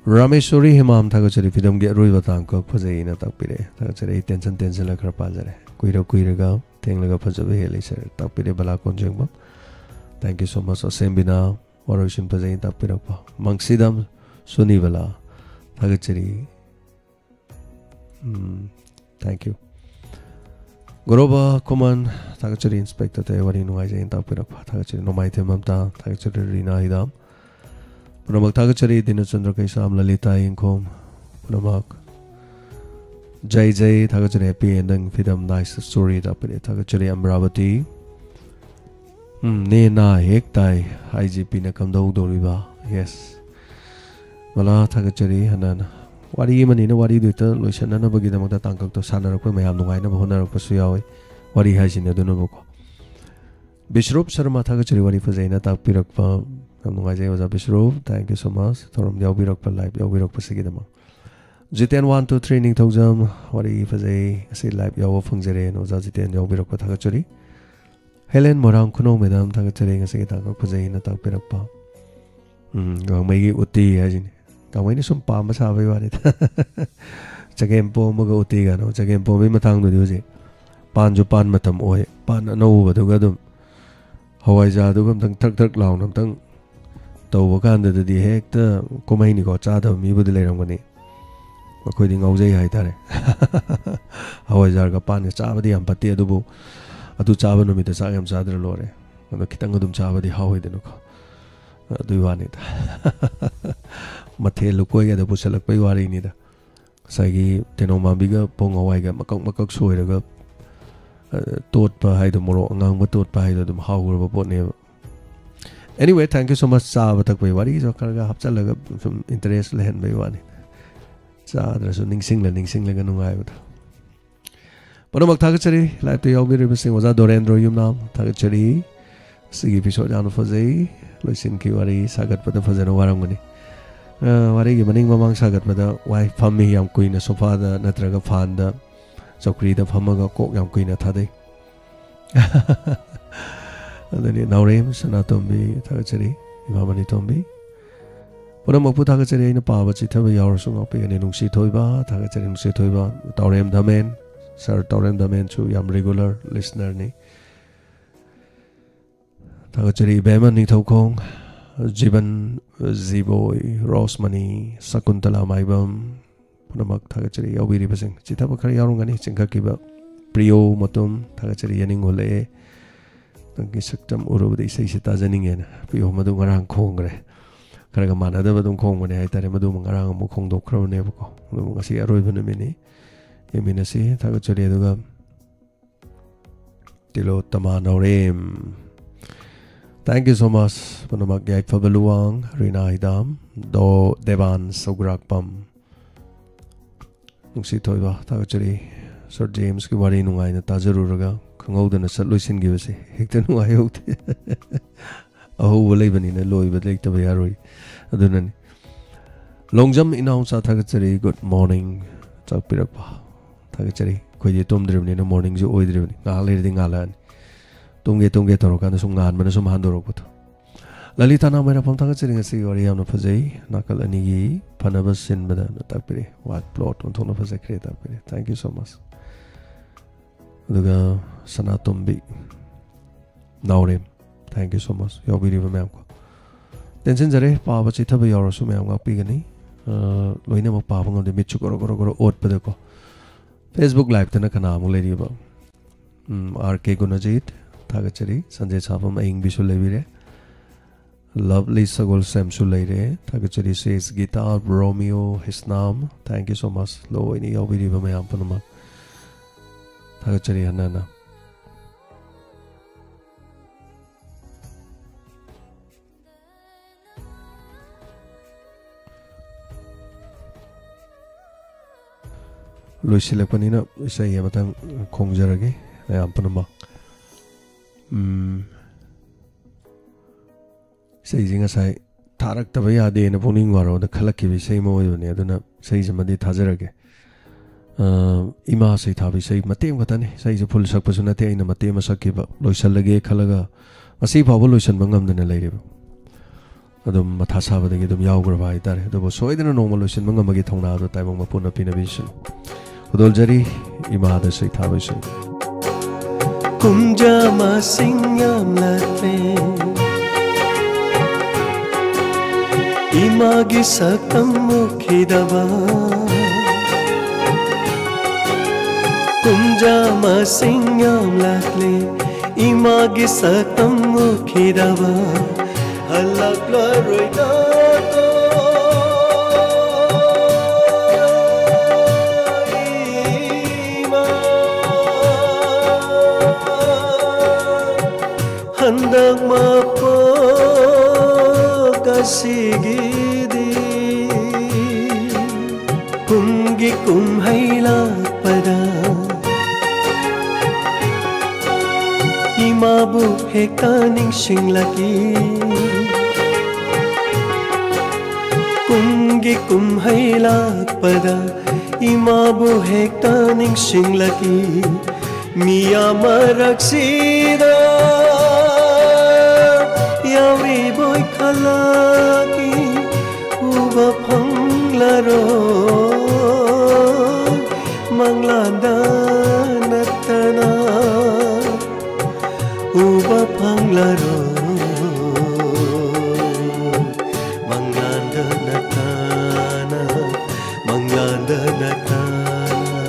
Rameshwari Himam Tagachari Pidam get Rui Batang Kok Fazay na takpire Tagachari tension la krapazare kuira tenglaga fazabe hele sir takpire bala konjengba. Thank you so much. Sembina, Waroshin Pazain Tapirapa, Mangsidam, Sunivala, Tagachari. Thank you. Goroba, Common, Tagachari Inspector, Tayawari Noise Tapirapa, Tagachari no Maite Mamta, Tagachari Rina Hidam, Punamak Tagachari, Dinachandra Kaisam, Lalita Inkom, Punamak Jay, Tagachari Happy Ending, Fidam Nice Story, Tapire, Tagachari Amravati. Nena Hektai IGP na Kamdau Doriba. Yes. Mala Tagachari Hanan wari mani na wari duita loisana na bagi damagda tangkak to sana rakpa mayam nungai na bahona rakpa suyawi wari haisina duna bako Bishrup Sharma thaga chari wari fazaina tak pirakpa yam nungai jai oza Bishrup thank you so much thoram yaw birakpa live yaw birakpa sigi dama Jiten 1 2 3 ning thaujam wari fazai asi live yaw fungjare no oza Jiten yaw birakpa thaga chari Helen Morang kuno madam thaga chari ngasi tangkak fazaina tak pirakpa gang mai uti hajini gang mai ni sum pa ma sa bai wari chagem po ma ga uti ga no chagem po mai mathang du ji pan ju pan matam oi pan no ba du ga dum hawai ja du gam tang thak thak law nam tang taw ba kan da di hek ta ko mai ni ko cha da mi bu de le ram ga ni ma khoi di ngau jai hai ta re hawai ja ga pan cha ba di am pati adu bu adu cha ba no mi ta sa yam sa dra lo re no kitang dum cha ba di hawai de no ko adu wa ni ta mathe lu koi ga da bu salak pai wari ni da sai gi teno ma bi ga pong hawai ga makak soi ra ga tot pa hai do moro ngang ba tot pa hai do dum haw ro ba ne anyway thank you so much sa ba tak pai wari jo kar ga hap chal ga some interest le hen bai wani sa dra so ning sing la ga nu ngai ba Pano mag thaga chari live to yaw bi re sing oza Dorendro yum nam thaga chari sigi episode anu fazai loisin ki wari sagat pada fazana waram gani wari gi maning mamang sagat pada wai fammi yam kuina sofa da natraga fan da chokri da phamaga kok yam kuina thadai adani naurem sanatombi thaga chari imamani tombi pura mapu thaga chari ina pa ba chi thaba yawr sung api gani nungsi thoiba thaga chari nungsi thoiba taurem damen sir taurem damen chu yam regular listener ni thaga chari beman ni thokong Jiban Ziboi Rosmani Sakuntala Maibam Punamak Thagachari Yawiri Basing Chitaba Kari Yarungani Chinka Kiba Priyo Matum Thagachari Yaning Hole Tanki Saktam Urubadi Say Sitazaning Priyo Madu Ngarang Kongre Karagamana Devadum Kong when I tell Madu Ngarang Mukong do Crow Nebuko Mungasi Aroibanamini Yaminasi Thagachari Dugam Tilo Tamano Thank you so much. Panamak Yai Fabaluang, Rina Hidam, Do Devan Sograkpam. Nungsi Toiba, Tagachari, Sir James Kiwari Nungai na Tajaruraga, Kangoda na Satluisin Givasi, Hector Nungai Hote. Aho Walevani na Loy, but Lake Tabayaroi. Adunani. Longjam announce Tagachari, good morning. Chakpirapa. Tagachari, Koyi Tom driven in the morning, you oil driven. Naliding Alan. Tungge torokan sum ngan mana sum handorok puto lalita na mera pam thaga chiri ngasi ori amna phajai nakal ani gi phanaba sin bada na takpiri what plot on thona phajai kre takpiri thank you so much aduga sanatombi naurem thank you so much yo biri ba ko tension jare pa ba chi thaba yor su mam ga pi gani loina ma pa bang de michu goro ot bada ko Facebook live tana kana mu leri ba RK Gunajit Thagachari, Sanjay Chapam Aing Bisulevire, Lovely Sagol Samsulaire, Thagachari says Guitar Romeo Hisnam, thank you so much. Low any of Viva Mayampanama Thagachari Hanana. Lucy Lepanina, say Yamatan Kongjaragi, Ayampanama. Saying as I Tarak Tabaya de in a boning waro, the Kalaki same way on the other says a Madi Tazarage. Ima say Tabi say Matem Gatani, says a full Sakpasunate in a Matema Sakiba, Loisalage Kalaga, a sea Pavolution Mangam than a lady. Adam Matasava de Gedum Yaugravai, there was so in a normal Lucian Mangamagitona, the time of Mapuna Pinavision. With all Jerry, Ima the say Tabi say. Kumja masingam late Imagi sakam mukhidaba Kumja masingam late Imagi sakam mukhidaba Halak laroida Handak mapo kasigidi कुम्है लाक्पदा इमाबु हेक्ता निंसिंग्लकी कुम्गी कुम्है लाक्पदा इमाबु हेक्ता निंसिंग्लकी मिया मरक्सिदा यावी बोय खलाकी उबा फंग्लरो मंगलांदा नतना uba panglaro manglanda natana manglanda natana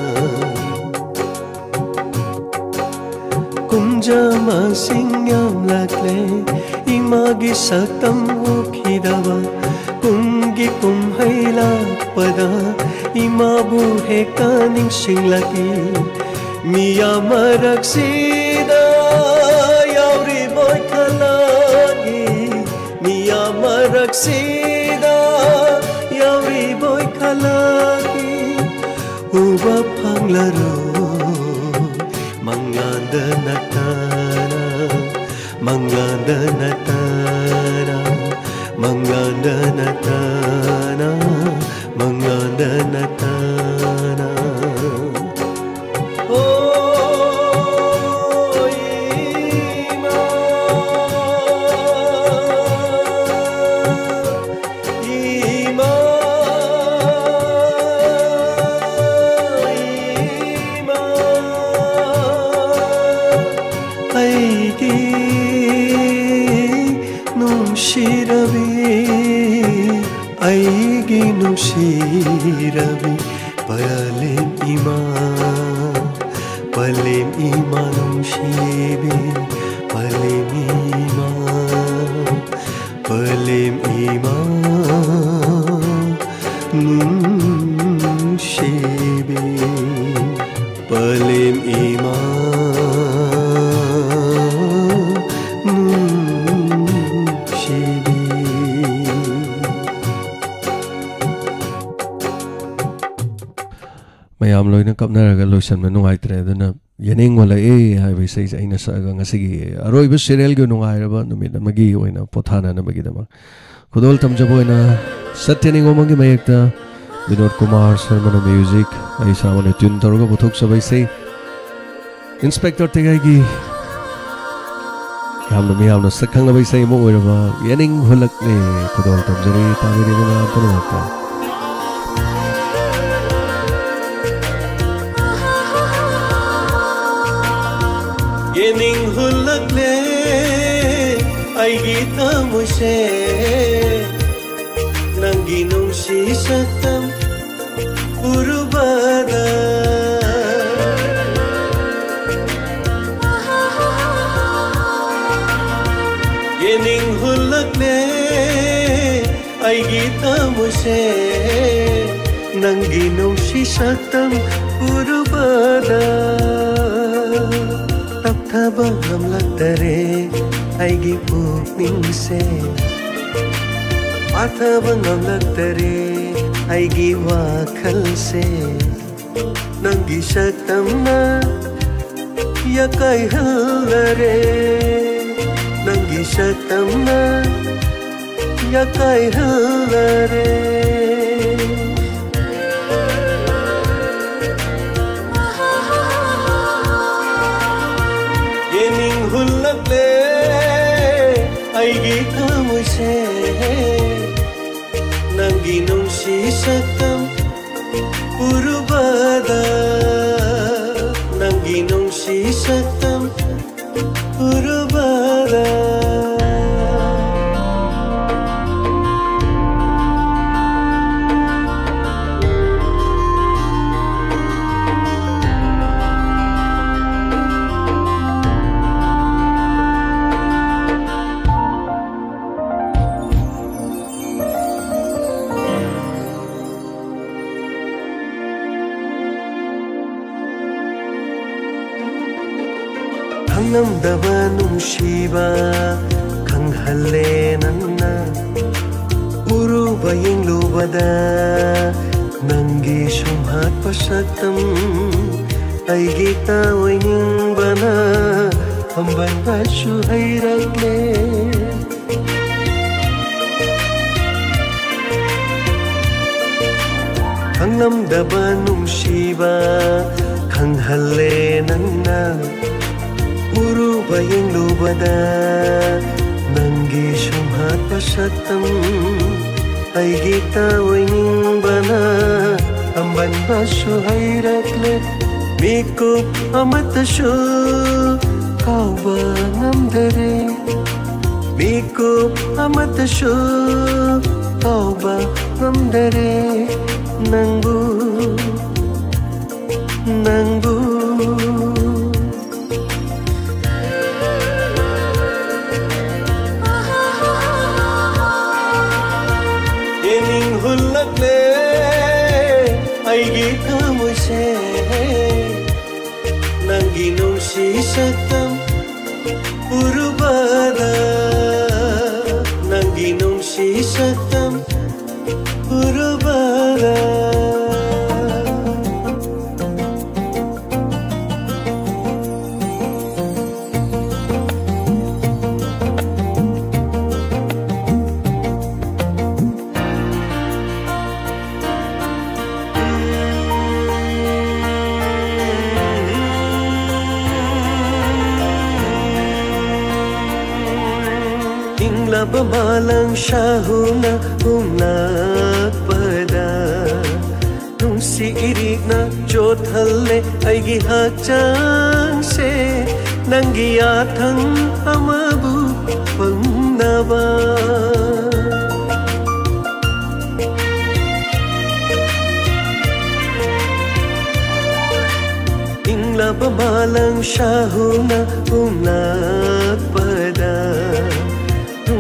kumja masingyam lakle imagi saktam ukhidawa kumgi kumhaila pada imabu hekta ningsinglaki miya maraksida miya maraksida yauri boy khalaki uba panglaro manglanda natana manglanda natana manglanda natana manglanda natana Shirabi palem ima num shibi palem ima num shibi palem ima num shibi mayam loina kapnaraga lotion ma nungai tre duna yening wala hai bai sei aina sa ga ngasigi aroi bu serial gu nungai raba numit magi oina pothana na bagi dama khudol tamjaboina satyani ngomangi mayekta Vinod Kumar Sharma na music ai samane tune taruga bothok sabai sei inspector tegai gi yamna sakhang bai sei mo oiraba yening hulak le khudol tamjari tabiri na panata yening hulak le ai gita muse nangi nungsi satam urubada yening hulak le ai gita muse nangi nungsi satam urubada tapthaba ngamlaktare aigi pukningse pathaba ngamlaktare aigi wakhalse nangi saktamna yakai hallare nangi saktamna yakai hallare aigi kamuse nangi nungsi satam urubada nangi nungsi satam urubada Namdaba nungsiba khanghalle nanna uruba yinglubada Nangi sumhat pasaktam Ay gita oining bana Hamban basu hayragle Khanglamdaba nungsiba Khanghalle nangna Uruba yenglubada Nangi sumhat pasaktam Ay gita oining bana Hamban basu hayragle Mikup amatashu Kauba ngamdare Mikup amatashu Kauba ngamdare Nangbu Nangbu Yening hulakle Aigi kamoise Nangi nungsi saktam Urubada Nangi nungsi saktam Urubada Bamalang shahuna umnak pada Nungsi irik na jothalle aigi hakchang se Nangi athang amabu pangnaba Ingla bamalang shahuna umnak pada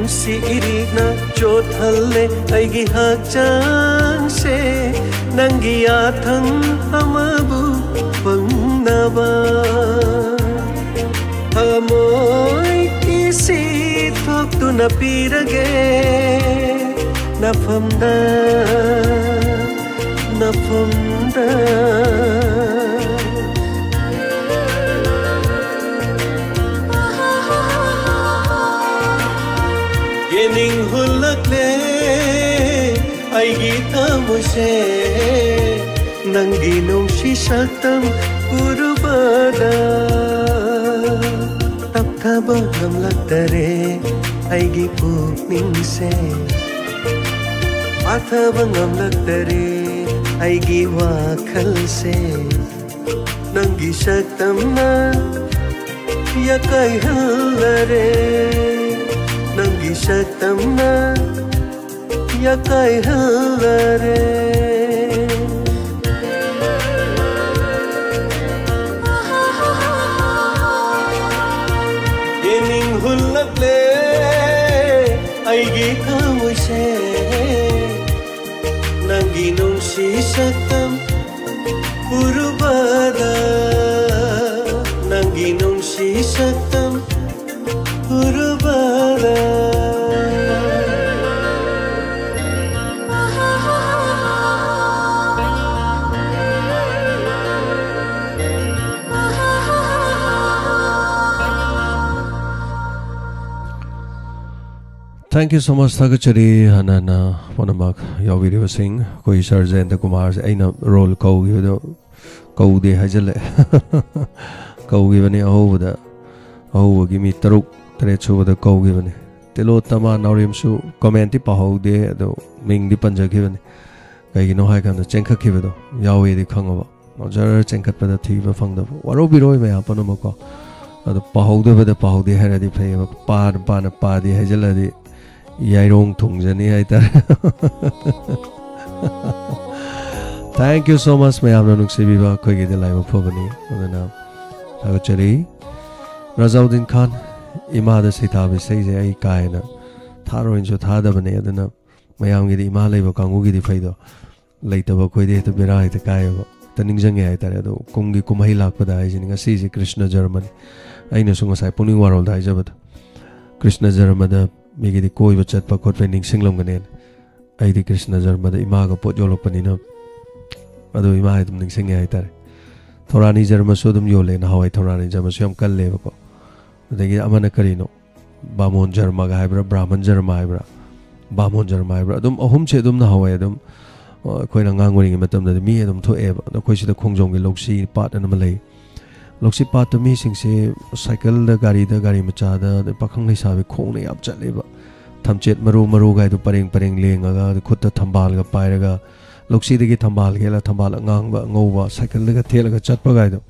Si irik na jothalle aigi hakchang se Nangi athang amabu pangnaba Amoy kisi thoktu na pirage Nafamda Nafamda Yening hulakle Aigi tamuse Nangi nungsi saktam Urubada Tapthaba ngamlaktare Aigi pukningse Athaba ngamlaktare Aigi wakhalse Nangi saktam na Yakai hallare Nangi saktam na yakai hallare Yening hulakle aigi kamoise Nangi nungsi saktam Urubada Nangi nungsi saktam Urubada Thank you so much Thagachari Hanana Panamak your video sing Koi Sarjendra Kumar aina role kau gido kau de hajale kau givani ahuvada ahugi mi taruk tare chubada kau givani telo tama naurim su commenti pahaude ado ming di panja givani kai no hai kan chenkha khibado yawe di khangaba majar chenkhat pada thiba phangda waro biroi me apanamako ado pahaude bada pahaude heradi phai par pan pa di hajaladi Yairong Tungjani Aitar. Thank you so much, Mayam Nuksi Viva, Kogi de Live of Pobani, Odana Thagachari Razauddin Khan, Imada Sitabi says a kaina, Taro in Jotada Banadana, Mayam Gidi Malay Kangugi di Faido, later Bakodi to Birai the Kayava, Taninjang Aitarado, Kungi Kumahila Kodai, Assisi Krishna Germany. I know Sungasai Puning World Ijabat Krishna Germada. Migi di koi bachat pa kot pending singlom ganen ai di Krishna Jarmada imaga pot yolok panina अदो इमा है तुम निंगसिंगे है तारे थोरानी जर्मसो तुम योले ना हवाई थोरानी जर्मसो हम कल ले बको देखिए अमन करीनो बामोन जर्मा का है ब्रा ब्राह्मण जर्मा है ब्रा बामोन जर्मा है ब्रा तुम अहुम से तुम ना हवाई तुम कोई नंगांग वरिंग में तुम ना मी तुम थो एब तो कोई सी तो खोंजों के लोक्सी पार्ट न मले लोक्सी पार्ट तो मी सिंग से साइकिल द गाड़ी मचा द पखंग नहीं साबे खोंग नहीं आप चले बा थमचेत मरो गाय तो परेंग लेंगा खुद तो थंबाल का पायरगा लोक्सी दगी थंबाल गेला थंबाल अंगांग ngौवा साइकिल दगा थेलगा चटपा गाय तो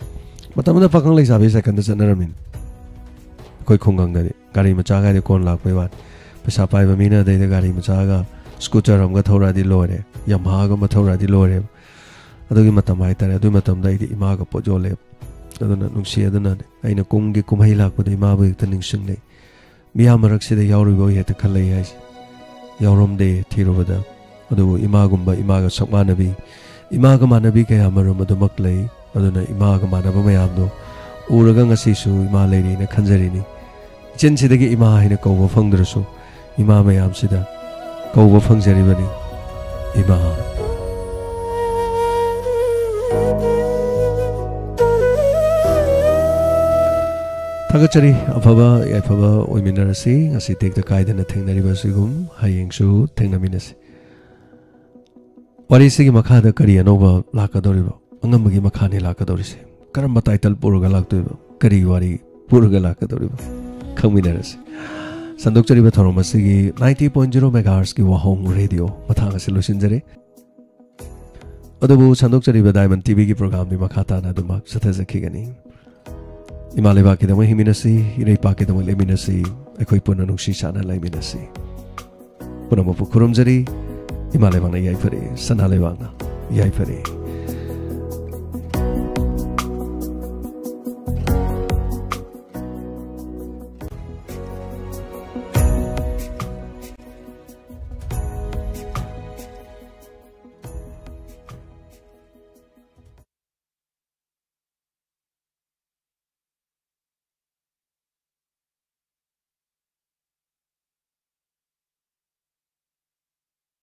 मतलब पखंग नहीं साबे साइकिल द चनरमिन कोई खोंगंग दे गाड़ी मचा गाय कोन लाख पे बात पैसा पाइब मीना दे गाड़ी मचा गा स्कूटर हमगा थौरा दी लोरे यमहा गा मथौरा दी लोरे अदुगी मतम हाय तारे अदुई मतम दा इदी इमा गा पोजोले अदुना नुंसी अदुना अइना कुंगी कुमहै लाकपदे इमा बु एकता निंगसिंग ले मिया मरक से यावरिबो हेता खलै हाय यावरम दे थिरोबदा अदु इमा गुंबा इमा गा सकमानबी इमा गा मानबी कया मरम अदुमक लै अदुना इमा गा मानबा मयाम दो उरगा ngasisu इमा लेरि न खंजरिनी चिन सिदगी इमा हाइना कौबा फंगद्रसु इमा मयाम सिदा कौबा फंगजरिबनी इमा थागचरी अफबा याफबा ओइमिनरसी ngasi tekta kaidana thengnariba sigum hayengsu thengnaminasi wari sigi makhada kari anoba lakadoriba angamagi makhani lakadorise karamba title puruga laktoiba kari wari puruga lakadoriba khangminarasi sandokchariba thoromasi 90.0 megahertz ki wahong radio mathanga se losinjare adubu sandokchariba diamond tv ki program ni makhata na duma sathazakigani इमालेबा के दम हिमिनसी इरेपा के दम लेमिनसी अखोई पुना नुक्सी साना लाइमिनसी पुनमपु खुरुमजरी इमालेबा ना याइफरे सनालेबा ना याइफरे